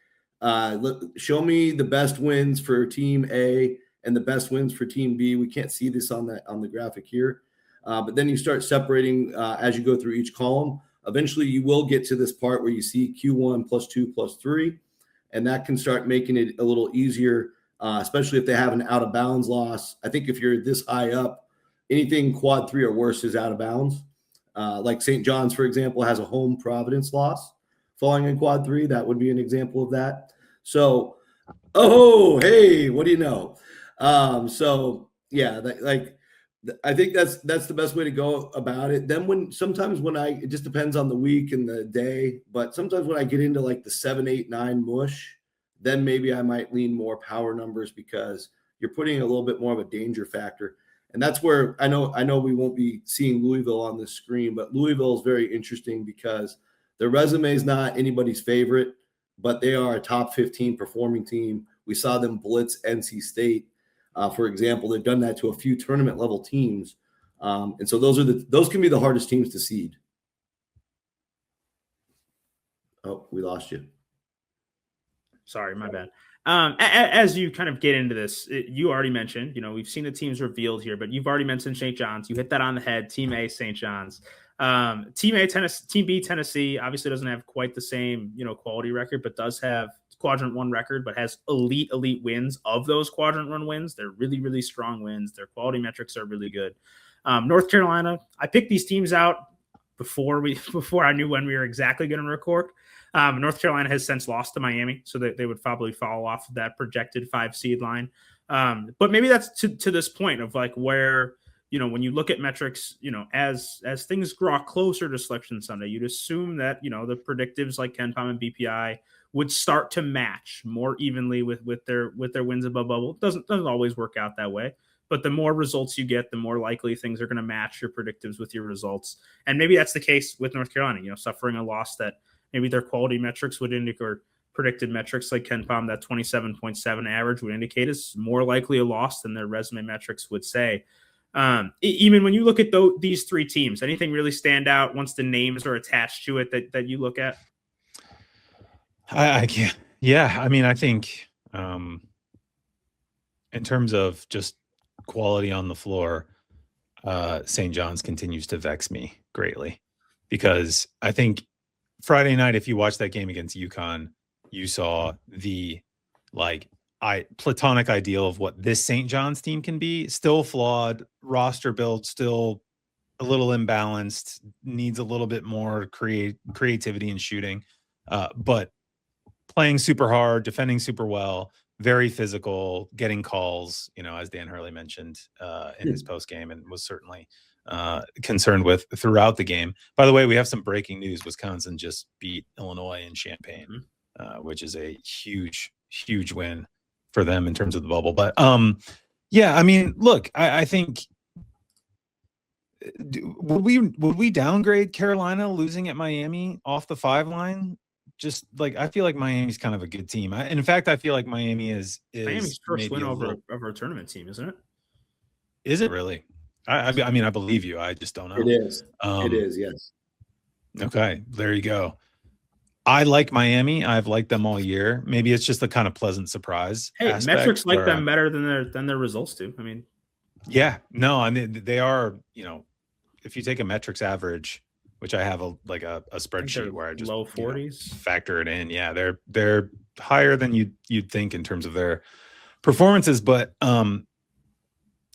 Show me the best wins for team A and the best wins for team B. We can't see this on the graphic here. But then you start separating as you go through each column. Eventually, you will get to this part where you see Q1 plus 2 plus 3, and that can start making it a little easier, especially if they have an out of bounds loss. I think if you're this high up, anything quad 3 or worse is out of bounds. Like St. John's, for example, has a home Providence loss falling in quad 3. That would be an example of that. So, hey, what do you know? I think that's the best way to go about it. Then it just depends on the week and the day, but sometimes when I get into like the 7, 8, 9 mush, then maybe I might lean more power numbers because you're putting a little bit more of a danger factor. And that's where I know we won't be seeing Louisville on this screen, but Louisville is very interesting because their resume is not anybody's favorite, but they are a top 15 performing team. We saw them blitz NC State. For example, they've done that to a few tournament level teams. And so those can be the hardest teams to seed. Oh, we lost you. Sorry, my bad. As you kind of get into this, you already mentioned, we've seen the teams revealed here, but you've already mentioned St. John's. You hit that on the head. Team A, St. John's. Team A, Tennessee. Team B, Tennessee, obviously doesn't have quite the same, quality record, but does have quadrant 1 record, but has elite wins. Of those quadrant 1 wins, they're really, really strong wins. Their quality metrics are really good. North Carolina, I picked these teams out before I knew when we were exactly going to record. North Carolina has since lost to Miami, so they would probably fall off of that projected 5 seed line. But maybe that's to this point of like where, when you look at metrics, as things draw closer to Selection Sunday, you'd assume that, the predictives like KenPom and BPI would start to match more evenly with their wins above bubble. Doesn't always work out that way, but the more results you get, the more likely things are going to match your predictives with your results. And maybe that's the case with North Carolina, suffering a loss that maybe their quality metrics would indicate, or predicted metrics like KenPom, that 27.7 average would indicate is more likely a loss than their resume metrics would say. Eamonn, when you look at these 3 teams, anything really stand out once the names are attached to it that you look at? I can't. Yeah, I mean, I think in terms of just quality on the floor, St. John's continues to vex me greatly, because I think Friday night, if you watched that game against UConn, you saw the platonic ideal of what this St. John's team can be. Still flawed, roster build still a little imbalanced, needs a little bit more creativity and shooting, but playing super hard, defending super well, very physical, getting calls, as Dan Hurley mentioned in his post game, and was certainly concerned with throughout the game. By the way, we have some breaking news. Wisconsin just beat Illinois in Champaign, which is a huge win for them in terms of the bubble. But yeah, I mean, look, I think would we downgrade Carolina losing at Miami off the 5 line? Just like, I feel like Miami's kind of a good team. In fact, I feel like Miami is Miami's first win over a tournament team, isn't it? Is it really? I mean, I believe you. I just don't know. It is. It is. Yes. Okay, there you go. I like Miami. I've liked them all year. Maybe it's just a kind of pleasant surprise. Hey, metrics like them better than their results do. I mean, yeah, no, I mean, they are. If you take a metrics average, which I have a spreadsheet where I just low 40s factor it in. Yeah, they're higher than you'd think in terms of their performances, but I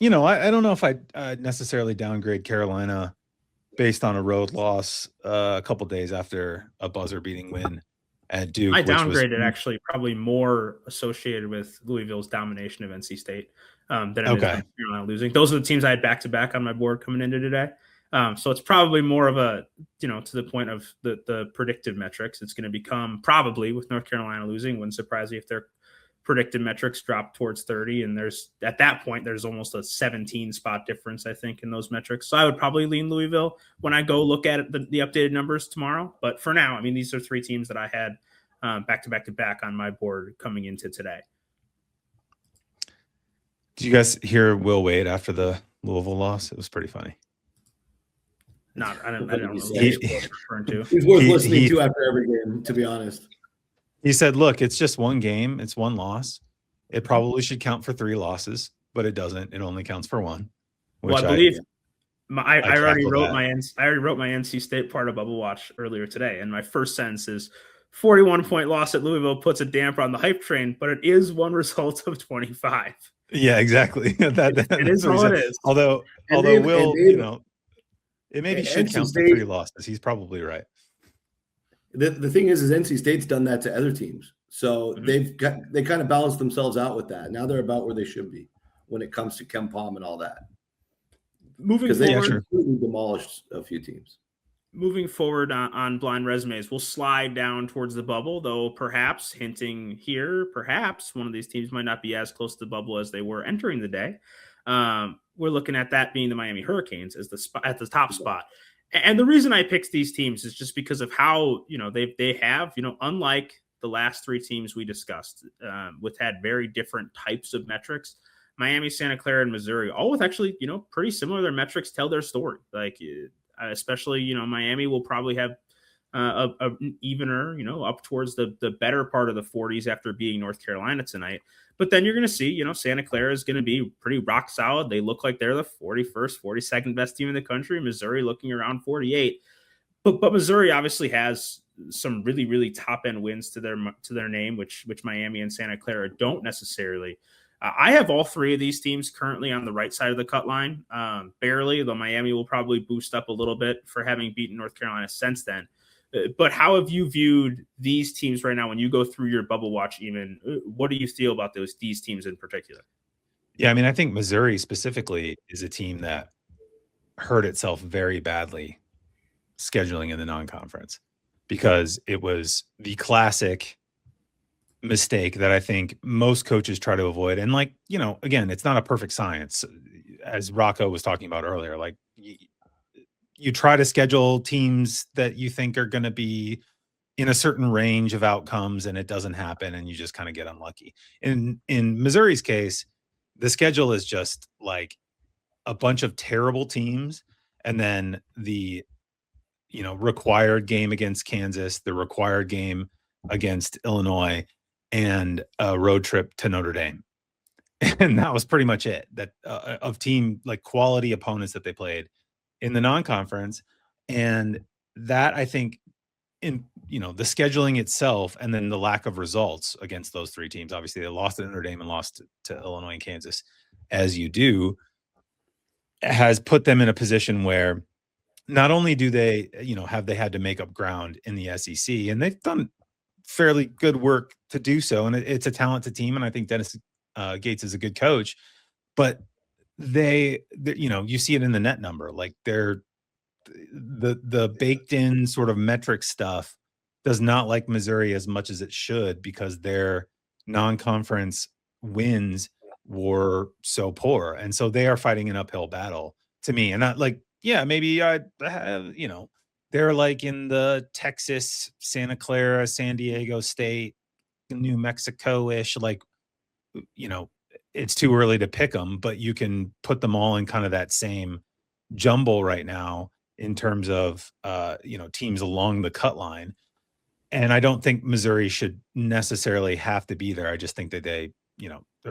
don't know if I necessarily downgrade Carolina based on a road loss a couple days after a buzzer beating win at Duke. I downgraded actually probably more associated with Louisville's domination of NC State than it is Carolina losing. Those are the teams I had back to back on my board coming into today. So it's probably more of a, to the point of the predictive metrics. It's going to become probably, with North Carolina losing, wouldn't surprise me if their predicted metrics drop towards 30. And at that point, there's almost a 17 spot difference, I think, in those metrics. So I would probably lean Louisville when I go look at the updated numbers tomorrow. But for now, I mean, these are 3 teams that I had back to back on my board coming into today. Did you guys hear Will Wade after the Louisville loss? It was pretty funny. I don't know what he's referring to. He's worth listening to after every game, to be honest. He said, look, it's just one game. It's one loss. It probably should count for 3 losses, but it doesn't. It only counts for 1. Well, I believe I already wrote my NC State part of Bubble Watch earlier today, and my first sentence is 41-point loss at Louisville puts a damper on the hype train, but it is one result of 25. Yeah, exactly. That is all it is. Although Will, it maybe should count for 3 losses. He's probably right. The thing is NC State's done that to other teams. So they kind of balanced themselves out with that. Now they're about where they should be when it comes to KenPom and all that. Moving forward, they completely demolished a few teams. Moving forward on blind resumes, we'll slide down towards the bubble, though perhaps hinting here, perhaps one of these teams might not be as close to the bubble as they were entering the day. We're looking at that being the Miami Hurricanes as at the top spot. And the reason I picked these teams is just because of how, they have, unlike the last 3 teams we discussed, with had very different types of metrics. Miami, Santa Clara, and Missouri, all with actually, pretty similar. Their metrics tell their story. Like, especially, Miami will probably have an evener, up towards the better part of the 40s after beating North Carolina tonight. But then you're going to see, Santa Clara is going to be pretty rock solid. They look like they're the 41st, 42nd best team in the country. Missouri looking around 48. But Missouri obviously has some really, really top end wins to their name, which Miami and Santa Clara don't necessarily. I have all 3 of these teams currently on the right side of the cut line, barely, though Miami will probably boost up a little bit for having beaten North Carolina since then. But how have you viewed these teams right now when you go through your bubble watch? Even what do you feel about these teams in particular? Yeah, I mean, I think Missouri specifically is a team that hurt itself very badly scheduling in the non-conference, because it was the classic mistake that I think most coaches try to avoid. And like, again, it's not a perfect science, as Rocco was talking about earlier. Like you try to schedule teams that you think are going to be in a certain range of outcomes, and it doesn't happen, and you just kind of get unlucky. In Missouri's case, the schedule is just like a bunch of terrible teams, and then the required game against Kansas, the required game against Illinois, and a road trip to Notre Dame. And that was pretty much it, that of team like quality opponents that they played in the non-conference. And that, I think, in the scheduling itself, and then the lack of results against those three teams. Obviously they lost to Notre Dame and lost to Illinois and Kansas, as you do, has put them in a position where not only do they, have they had to make up ground in the SEC, and they've done fairly good work to do so, and it's a talented team, and I think Dennis Gates is a good coach, but they you see it in the net number. Like the baked in sort of metric stuff does not like Missouri as much as it should, because their non-conference wins were so poor, and so they are fighting an uphill battle to me. And not like, yeah, maybe they're like in the Texas, Santa Clara, San Diego State, New Mexico-ish, like, it's too early to pick them, but you can put them all in kind of that same jumble right now in terms of, teams along the cut line. And I don't think Missouri should necessarily have to be there. I just think that they,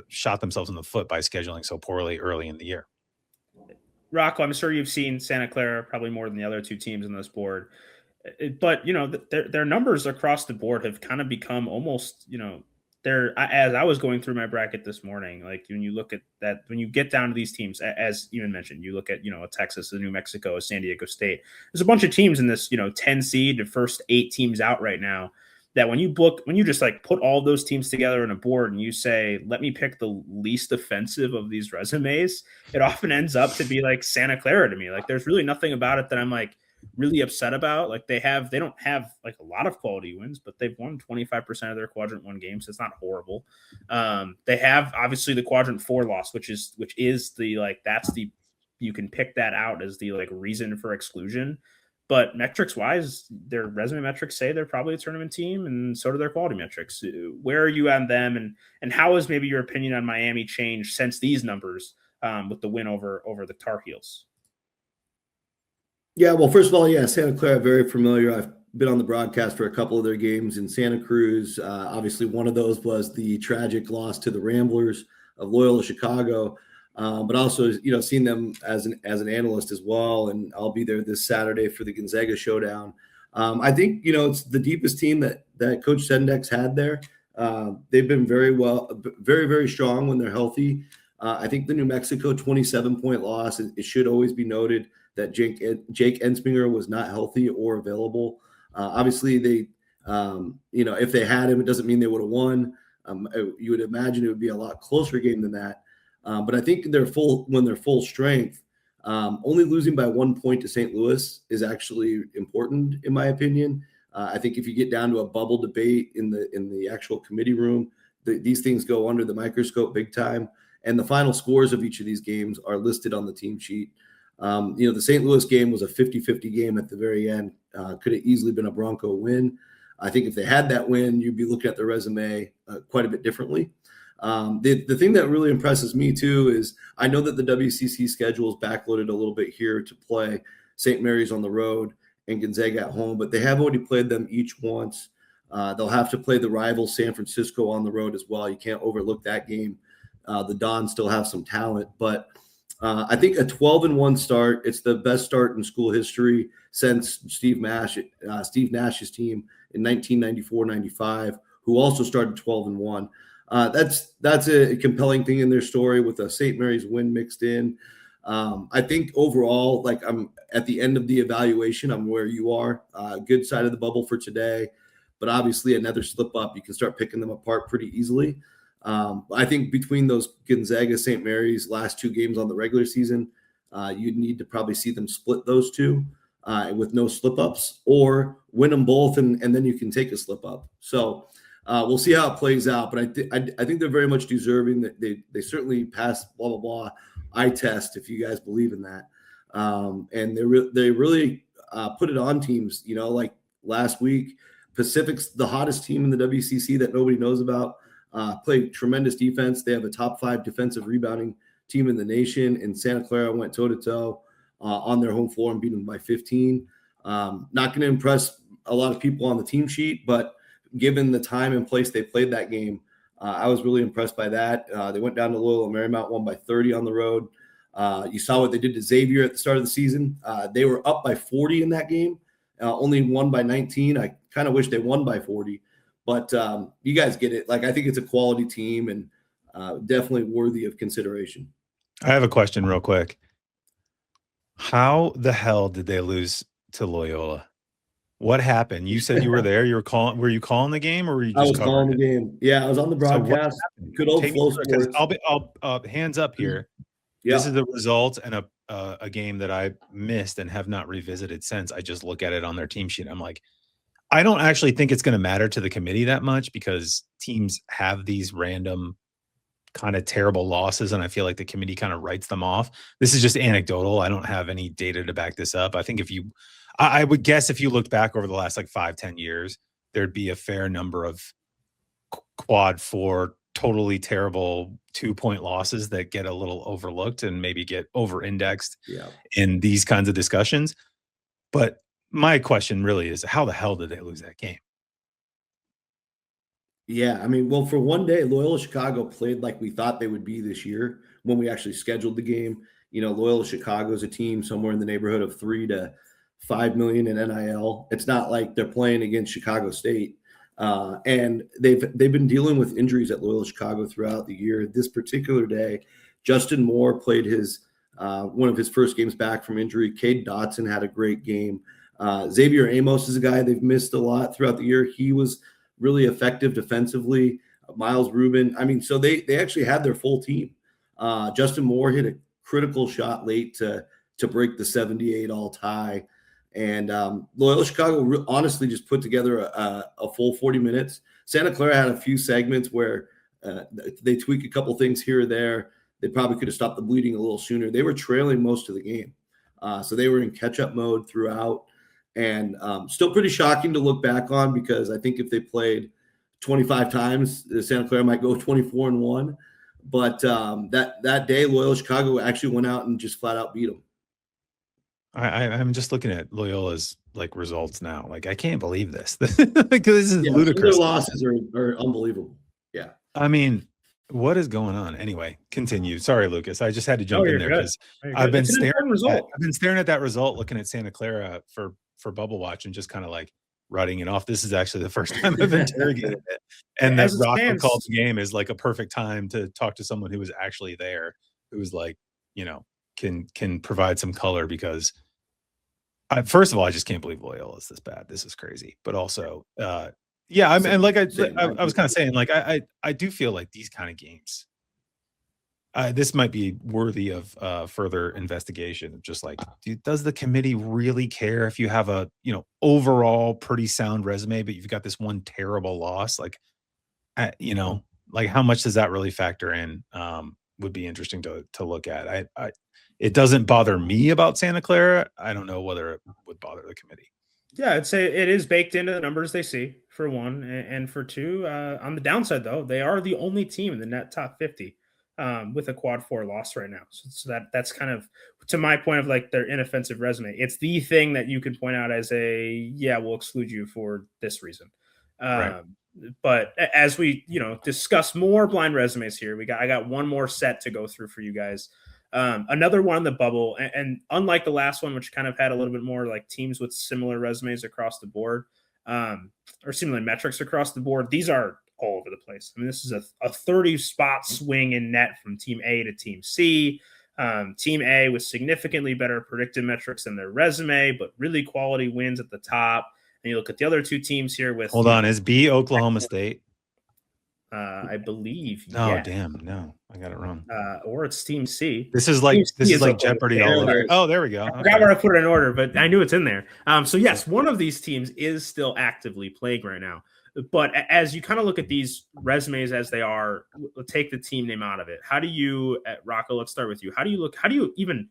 shot themselves in the foot by scheduling so poorly early in the year. Rocco, I'm sure you've seen Santa Clara probably more than the other two teams on this board, but their numbers across the board have kind of become almost, as I was going through my bracket this morning, like when you look at that, when you get down to these teams, as Eamonn mentioned, you look at, a Texas, a New Mexico, a San Diego State, there's a bunch of teams in this, 10 seed, the first 8 teams out right now, that when you just like put all those teams together on a board and you say, let me pick the least offensive of these resumes, it often ends up to be like Santa Clara to me. Like there's really nothing about it that I'm like really upset about. Like they don't have like a lot of quality wins, but they've won 25% of their quadrant 1 games. So it's not horrible. They have obviously the quadrant 4 loss, which is the, like, that's the, you can pick that out as the like reason for exclusion. But metrics wise, their resume metrics say they're probably a tournament team, and so do their quality metrics. Where are you on them, and how has maybe your opinion on Miami changed since these numbers, with the win over the Tar Heels? Yeah, well, first of all, Santa Clara, very familiar. I've been on the broadcast for a couple of their games in Santa Cruz. Obviously, one of those was the tragic loss to the Ramblers of Loyola Chicago. But also, seeing them as an analyst as well, and I'll be there this Saturday for the Gonzaga showdown. I think it's the deepest team that Coach Sendek's had there. They've been very very strong when they're healthy. I think the New Mexico 27-point loss. It should always be noted that Jake Ensminger was not healthy or available. Obviously, they if they had him, it doesn't mean they would have won. You would imagine it would be a lot closer game than that. But I think when they're full strength, only losing by 1 point to St. Louis is actually important, in my opinion. I think if you get down to a bubble debate in the actual committee room, these things go under the microscope big time. And the final scores of each of these games are listed on the team sheet. The St. Louis game was a 50-50 game at the very end. Could have easily been a Bronco win. I think if they had that win, you'd be looking at the resume quite a bit differently. The thing that really impresses me too is I know that the WCC schedule is backloaded a little bit here to play St. Mary's on the road and Gonzaga at home, but they have already played them each once. They'll have to play the rival San Francisco on the road as well. You can't overlook that game. The Dons still have some talent, but I think a 12-1 start, it's the best start in school history since Steve Nash's team in 1994-95, who also started 12-1. That's a compelling thing in their story with a St. Mary's win mixed in. I think overall, like I'm at the end of the evaluation, I'm where you are. Good side of the bubble for today, but obviously another slip up, you can start picking them apart pretty easily. I think between those Gonzaga, St. Mary's last 2 games on the regular season, you'd need to probably see them split those 2 with no slip ups, or win them both, and then you can take a slip up. So we'll see how it plays out. But I think they're very much deserving. That they certainly passed blah blah blah eye test, if you guys believe in that. And they really put it on teams. Like last week, Pacific's the hottest team in the WCC that nobody knows about. Played tremendous defense. They have a top 5 defensive rebounding team in the nation. And Santa Clara went toe to toe on their home floor and beat them by 15. Not going to impress a lot of people on the team sheet, but given the time and place they played that game, I was really impressed by that. They went down to Loyola Marymount, won by 30 on the road. You saw what they did to Xavier at the start of the season. They were up by 40 in that game, only won by 19. I kind of wish they won by 40, but you guys get it. Like, I think it's a quality team and definitely worthy of consideration. I have a question real quick. How the hell did they lose to Loyola? What happened? You said you were there. Were you calling the game, or were you just I was calling the game? Yeah, I was on the broadcast. Good old Flow Sports. I'll hands up here. Yeah. This is the result and a game that I missed and have not revisited since. I just look at it on their team sheet. I'm like, I don't actually think it's going to matter to the committee that much, because teams have these random kind of terrible losses, and I feel like the committee kind of writes them off. This is just anecdotal. I don't have any data to back this up. I think I would guess if you looked back over the last like 5-10 years, there'd be a fair number of quad 4 totally terrible 2-point losses that get a little overlooked and maybe get over-indexed in these kinds of discussions. But my question really is, how the hell did they lose that game? Yeah, I mean, well, for one day, Loyola Chicago played like we thought they would be this year when we actually scheduled the game. Loyola Chicago is a team somewhere in the neighborhood of $3 to $5 million in NIL. It's not like they're playing against Chicago State. And they've been dealing with injuries at Loyola Chicago throughout the year. This particular day, Justin Moore played one of his first games back from injury. Cade Dotson had a great game. Xavier Amos is a guy they've missed a lot throughout the year. He was really effective defensively. Miles Rubin. I mean, so they actually had their full team. Justin Moore hit a critical shot late to break the 78-all tie. And Loyola Chicago honestly just put together a full 40 minutes. Santa Clara had a few segments where they tweak a couple things here or there. They probably could have stopped the bleeding a little sooner. They were trailing most of the game. So they were in catch-up mode throughout. And still pretty shocking to look back on, because I think if they played 25 times, Santa Clara might go 24-1. But that day, Loyola Chicago actually went out and just flat out beat them. I'm just looking at Loyola's like results now. Like, I can't believe this. Like, this is ludicrous. Their losses are unbelievable. Yeah. I mean, what is going on? Anyway, continue. Sorry, Lucas. I just had to jump in there because I've been staring at that result, looking at Santa Clara for Bubble Watch, and just kind of like writing it off. This is actually the first time I've interrogated it. And that Rocco called the game is like a perfect time to talk to someone who was actually there, who was like, can provide some color, because first of all, I just can't believe Loyola is this bad. This is crazy. But also, and like I was kind of saying, like, I do feel like these kind of games, this might be worthy of further investigation. Just like, does the committee really care if you have a overall pretty sound resume, but you've got this one terrible loss? Like, like how much does that really factor in? Would be interesting to look at. It doesn't bother me about Santa Clara. I don't know whether it would bother the committee. Yeah, I'd say it is baked into the numbers they see, for one, and for two. On the downside, though, they are the only team in the net top 50 with a quad 4 loss right now. So that's kind of, to my point of like their inoffensive resume. It's the thing that you can point out as we'll exclude you for this reason. Right. But as we discuss more blind resumes here, I got one more set to go through for you guys. Another one on the bubble, and unlike the last one, which kind of had a little bit more like teams with similar resumes across the board, or similar metrics across the board, these are all over the place. I mean, this is a 30 spot swing in net from team A to team C. Team A with significantly better predictive metrics than their resume, but really quality wins at the top. And you look at the other two teams here with. Hold on, is B Oklahoma State? I believe. Oh, yeah. damn, no, I got it wrong. Or it's Team C. This is like Jeopardy all over. Oh, there we go. I forgot where I put it in order, but I knew it's in there. So yes, one of these teams is still actively playing right now. But as you kind of look at these resumes as they are, take the team name out of it. How do you, Rocco? Let's start with you. How do you even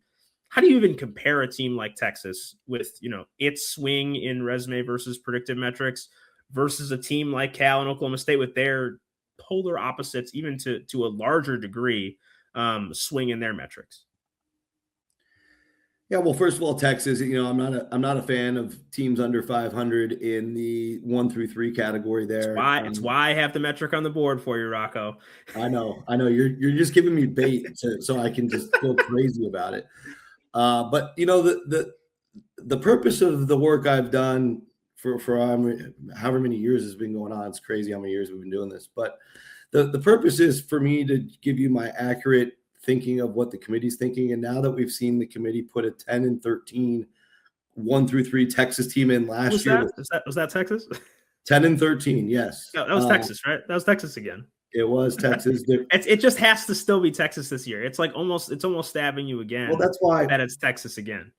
compare a team like Texas with its swing in resume versus predictive metrics versus a team like Cal and Oklahoma State with their polar opposites, even to a larger degree, swing in their metrics? Yeah, well, first of all, Texas, I'm not a fan of teams under 500 in the 1 through 3 category there. It's why I have the metric on the board for you, Rocco. I know. You're just giving me bait so I can just go crazy about it. But the purpose of the work I've done for however many years has been going on. It's crazy how many years we've been doing this. But the purpose is for me to give you my accurate thinking of what the committee's thinking. And now that we've seen the committee put a 10-13 1 through 3 Texas team in last year. Was that Texas? 10-13, yes. No, that was Texas, right? That was Texas again. It was Texas. It just has to still be Texas this year. It's almost stabbing you again. Well, that's why that it's Texas again.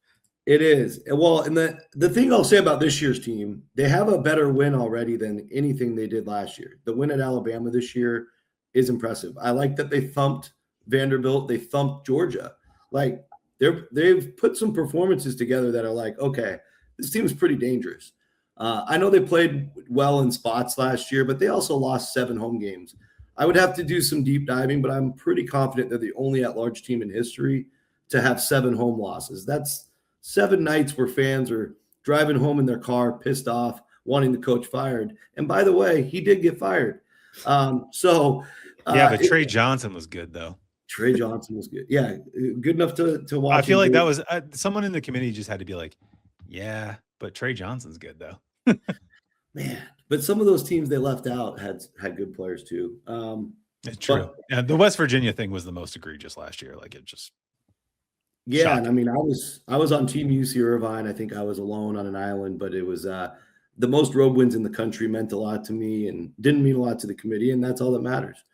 It is. Well, and the thing I'll say about this year's team, they have a better win already than anything they did last year. The win at Alabama this year is impressive. I like that they thumped Vanderbilt, they thumped Georgia. Like they've put some performances together that are like, okay, this team is pretty dangerous. I know they played well in spots last year, but they also lost 7 home games. I would have to do some deep diving, but I'm pretty confident they're the only at-large team in history to have 7 home losses. That's 7 nights where fans are driving home in their car, pissed off, wanting the coach fired. And by the way, he did get fired. But Trey Johnson was good though. Trey Johnson was good. Yeah, good enough to watch. I feel like that was someone in the committee just had to be like, yeah, but Trey Johnson's good though. Man, but some of those teams they left out had good players too. It's true. Yeah, the West Virginia thing was the most egregious last year. Like it just. Yeah, shocking. and I mean, I was on Team UC Irvine. I think I was alone on an island, but it was the most road wins in the country meant a lot to me and didn't mean a lot to the committee, and that's all that matters.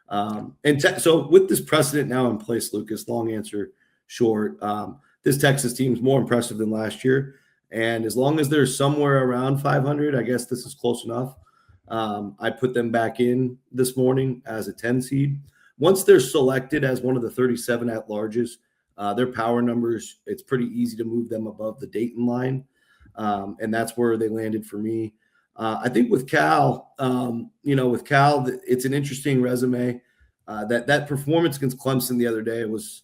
So with this precedent now in place, Lucas, long answer short, this Texas team is more impressive than last year. And as long as they're somewhere around 500, I guess this is close enough. I put them back in this morning as a 10 seed. Once they're selected as one of the 37 at-larges, their power numbers, it's pretty easy to move them above the Dayton line. And that's where they landed for me. I think with Cal, it's an interesting resume. That performance against Clemson the other day was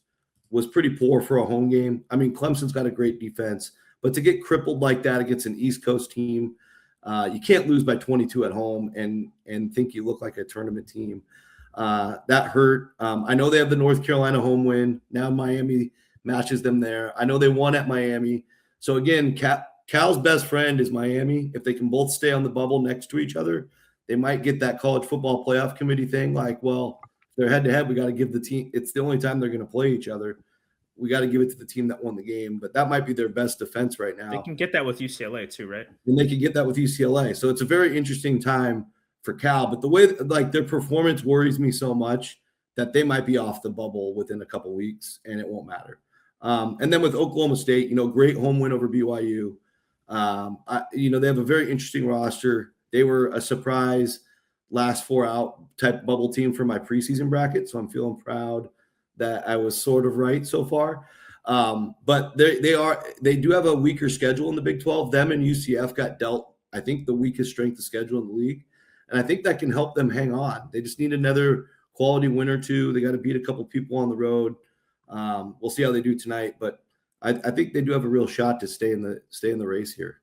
pretty poor for a home game. I mean, Clemson's got a great defense, but to get crippled like that against an East Coast team, you can't lose by 22 at home and think you look like a tournament team. That hurt. I know they have the North Carolina home win. Now Miami matches them there. I know they won at Miami. So again, Cal's best friend is Miami. If they can both stay on the bubble next to each other, they might get that college football playoff committee thing. Like, well, if they're head to head, we got to give the team. It's the only time they're going to play each other. We got to give it to the team that won the game. But that might be their best defense right now. They can get that with UCLA too, right? And they can get that with UCLA. So it's a very interesting time for Cal. But the way their performance worries me so much that they might be off the bubble within a couple weeks and it won't matter. And then with Oklahoma State, great home win over BYU. They have a very interesting roster. They were a surprise last 4 out type bubble team for my preseason bracket. So I'm feeling proud that I was sort of right so far. But they do have a weaker schedule in the Big 12. Them and UCF got dealt, I think, the weakest strength of schedule in the league. And I think that can help them hang on. They just need another quality win or two. They got to beat a couple people on the road. We'll see how they do tonight, but I think they do have a real shot to stay in the race here.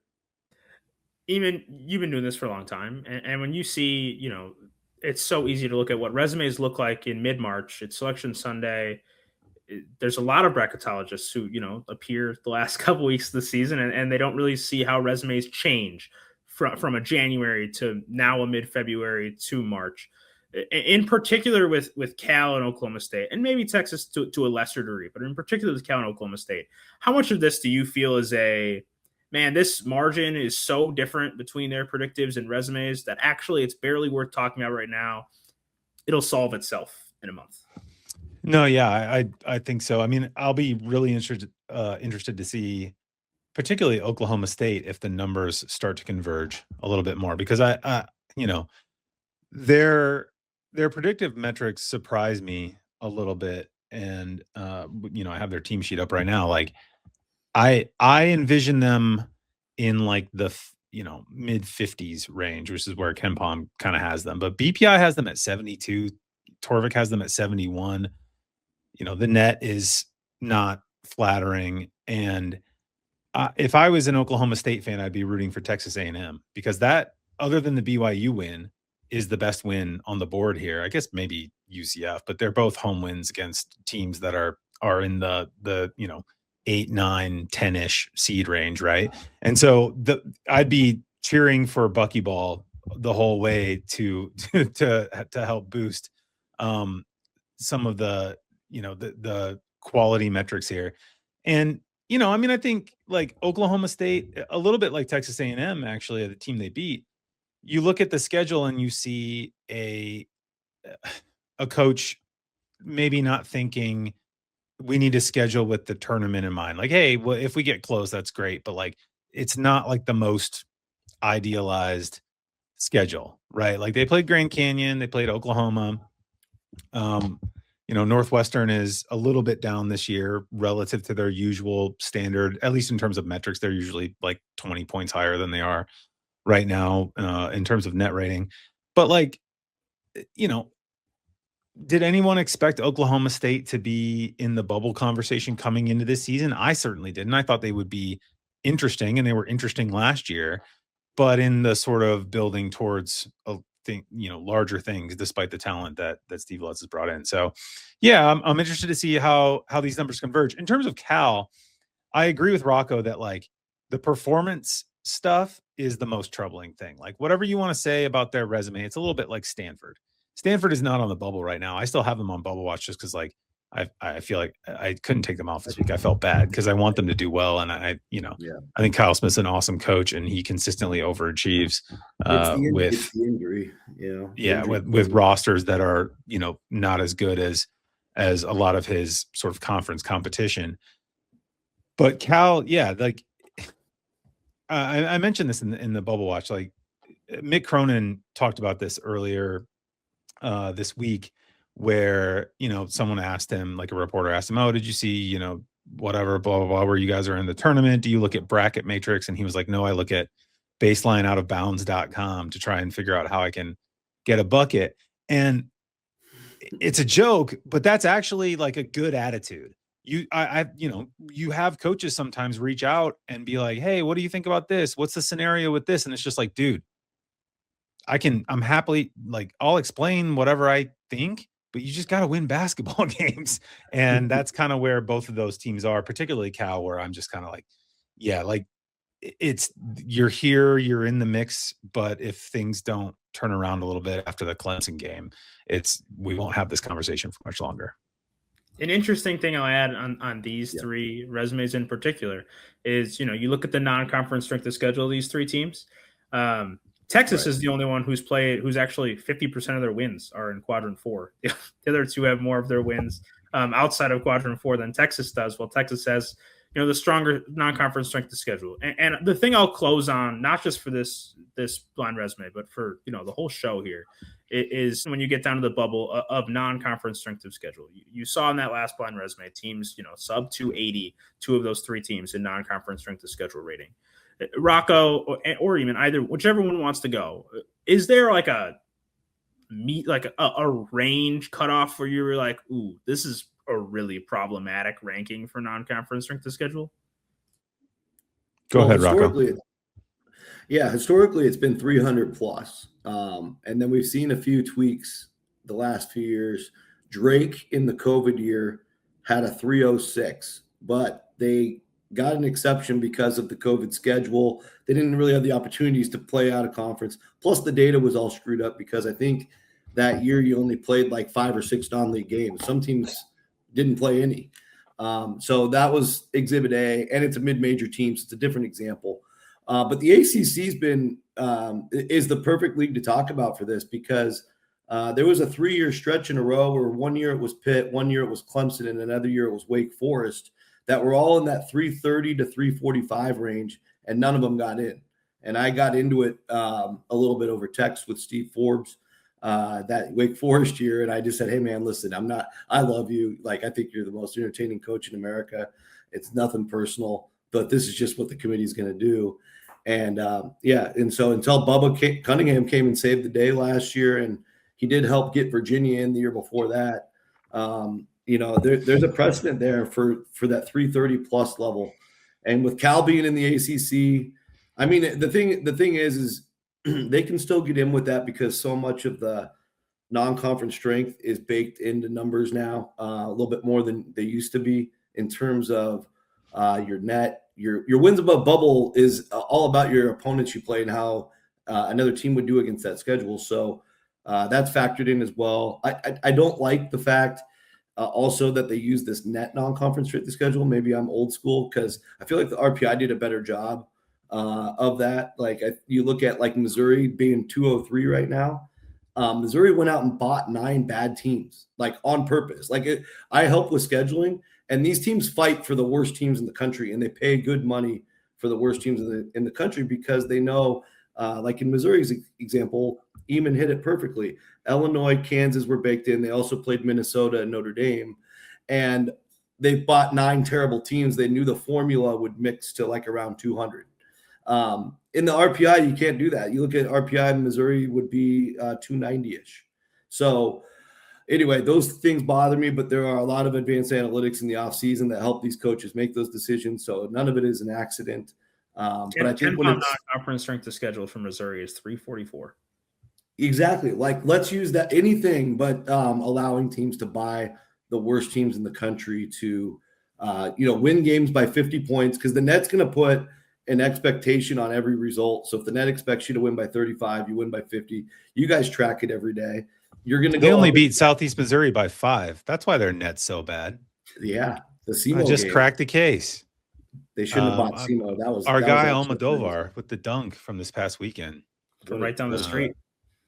Eamonn, you've been doing this for a long time, and when you see, it's so easy to look at what resumes look like in mid-March. It's Selection Sunday. There's a lot of bracketologists who, appear the last couple weeks of the season, and they don't really see how resumes change from a January to now a mid-February to March. in particular with Cal and Oklahoma State, and maybe Texas to a lesser degree, but in particular with Cal and Oklahoma State, how much of this do you feel is this margin is so different between their predictives and resumes that actually it's barely worth talking about right now. It'll solve itself in a month. No, yeah, I think so. I mean, I'll be really interested to see, particularly Oklahoma State, if the numbers start to converge a little bit more, because their predictive metrics surprise me a little bit, and I have their team sheet up right now. Like, I envision them in like the mid 50s range, which is where KenPom kind of has them, but BPI has them at 72. Torvik has them at 71. The net is not flattering, and if I was an Oklahoma State fan, I'd be rooting for Texas A&M, because that, other than the BYU win, is the best win on the board here. I guess maybe UCF, but they're both home wins against teams that are in the 8, 9, 10-ish seed range, right? And so I'd be cheering for Buckyball the whole way to help boost some of the the quality metrics here. And I think like Oklahoma State, a little bit like Texas A&M, actually, the team they beat. You look at the schedule and you see a coach maybe not thinking we need to schedule with the tournament in mind. Like, hey, well, if we get close, that's great. But like, it's not like the most idealized schedule, right? Like, they played Grand Canyon, they played Oklahoma. Northwestern is a little bit down this year relative to their usual standard, at least in terms of metrics. They're usually like 20 points higher than they are right now in terms of net rating. But like, did anyone expect Oklahoma State to be in the bubble conversation coming into this season? I certainly didn't. I thought they would be interesting, and they were interesting last year, but in the sort of building towards larger things, despite the talent that Steve Lutz has brought in. So yeah, I'm interested to see how these numbers converge. In terms of Cal, I agree with Rocco that like the performance stuff is the most troubling thing. Like, whatever you want to say about their resume, it's a little bit like Stanford. Stanford is not on the bubble right now. I still have them on Bubble Watch just because like I feel like I couldn't take them off this week. I felt bad because I want them to do well, and I think Kyle Smith's an awesome coach, and he consistently overachieves it's the injury, with rosters that are not as good as a lot of his sort of conference competition. But Cal, like I mentioned this in the Bubble Watch. Like, Mick Cronin talked about this earlier this week, where someone asked him, like a reporter asked him, oh, did you see whatever, blah blah blah, where you guys are in the tournament, do you look at bracket matrix? And he was like, no, I look at baselineoutofbounds.com to try and figure out how I can get a bucket. And it's a joke, but that's actually like a good attitude. You have coaches sometimes reach out and be like, hey, what do you think about this? What's the scenario with this? And it's just like, dude, I'm happily, like, I'll explain whatever I think, but you just got to win basketball games. And that's kind of where both of those teams are, particularly Cal, where I'm just kind of like, yeah, like you're here, you're in the mix, but if things don't turn around a little bit after the Clemson game, we won't have this conversation for much longer. An interesting thing I'll add on these three resumes in particular is, you look at the non-conference strength of schedule of these three teams. Texas is the only one who's actually 50% of their wins are in quadrant 4. The other two have more of their wins outside of quadrant 4 than Texas does. Well, Texas has, the stronger non-conference strength of schedule. And the thing I'll close on, not just for this blind resume, but for, the whole show here, is when you get down to the bubble of non-conference strength of schedule. You saw in that last blind resume teams, sub 280, two of those three teams in non-conference strength of schedule rating. Rocco or even either, whichever one wants to go, is there like a range cutoff where you're like, ooh, this is a really problematic ranking for non-conference strength of schedule? Go ahead, Rocco. Historically it's been 300 plus. And then we've seen a few tweaks the last few years. Drake in the COVID year had a 306, but they got an exception because of the COVID schedule. They didn't really have the opportunities to play out of conference. Plus the data was all screwed up because I think that year you only played like 5 or 6 non-league games. Some teams didn't play any. So that was Exhibit A, and it's a mid-major team, so it's a different example. But the ACC's been is the perfect league to talk about for this, because there was a 3-year stretch in a row where one year it was Pitt, one year it was Clemson, and another year it was Wake Forest, that were all in that 330 to 345 range, and none of them got in. And I got into it a little bit over text with Steve Forbes that Wake Forest year, and I just said, hey man, listen, I love you. Like, I think you're the most entertaining coach in America. It's nothing personal, but this is just what the committee is going to do. And and so until Bubba Cunningham came and saved the day last year, and he did help get Virginia in the year before that, there's a precedent there for that 330 plus level. And with Cal being in the ACC, I mean, the thing is they can still get in with that, because so much of the non-conference strength is baked into numbers now, a little bit more than they used to be, in terms of your net. Your wins above bubble is all about your opponents you play and how another team would do against that schedule. So that's factored in as well. I don't like the fact also that they use this net non-conference strength schedule. Maybe I'm old school, because I feel like the RPI did a better job of that. Like, you look at like Missouri being 203 right now. Missouri went out and bought 9 bad teams, like on purpose. I help with scheduling, and these teams fight for the worst teams in the country, and they pay good money for the worst teams in the country, because they know, like in Missouri's example, Eamonn hit it perfectly. Illinois, Kansas were baked in. They also played Minnesota and Notre Dame, and they bought 9 terrible teams. They knew the formula would mix to like around 200. In the RPI, you can't do that. You look at RPI, Missouri would be 290-ish. So anyway, those things bother me, but there are a lot of advanced analytics in the offseason that help these coaches make those decisions. So none of it is an accident. But I think when it's conference strength of schedule for Missouri is 344. Exactly. Like, let's use that, anything but allowing teams to buy the worst teams in the country to, win games by 50 points, because the net's going to put an expectation on every result. So if the net expects you to win by 35, you win by 50. You guys track it every day. You're going to go. They only beat Southeast Missouri by 5. That's why their net's so bad. Yeah. The SEMO I just game. Cracked the case. They shouldn't have bought SEMO. That was our guy was Almodovar with the dunk from this past weekend. Right down the street.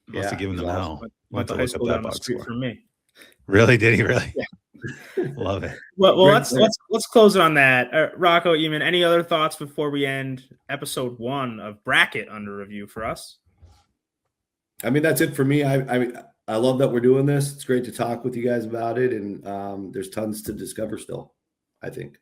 Must have given them hell. Went to high school down the street from me. Really? Did he really? Yeah. Love it. Well, let's close it on that. Rocco, Eamonn, any other thoughts before we end episode 1 of Bracket Under Review for us? I mean, that's it for me. I love that we're doing this. It's great to talk with you guys about it, and there's tons to discover still, I think.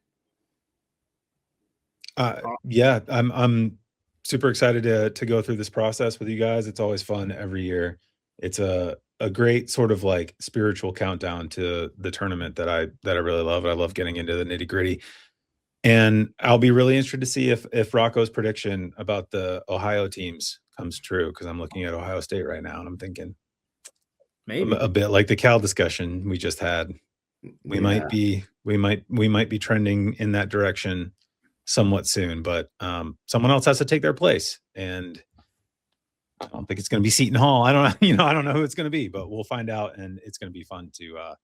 Yeah, I'm super excited to go through this process with you guys. It's always fun every year. It's a great sort of like spiritual countdown to the tournament that I really love. I love getting into the nitty-gritty. And I'll be really interested to see if Rocco's prediction about the Ohio teams comes true, because I'm looking at Ohio State right now and I'm thinking maybe a bit like the Cal discussion we just had. We might be trending in that direction somewhat soon, but someone else has to take their place, and I don't think it's going to be Seton Hall. I don't know who it's going to be, but we'll find out, and it's going to be fun to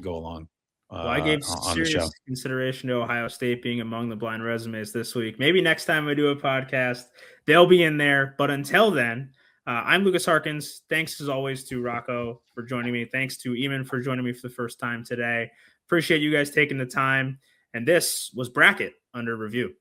go along. Well, I gave serious consideration to Ohio State being among the blind resumes this week. Maybe next time we do a podcast, they'll be in there. But until then, I'm Lukas Harkins. Thanks as always to Rocco for joining me. Thanks to Eamonn for joining me for the first time today. Appreciate you guys taking the time. And this was Bracket Under Review.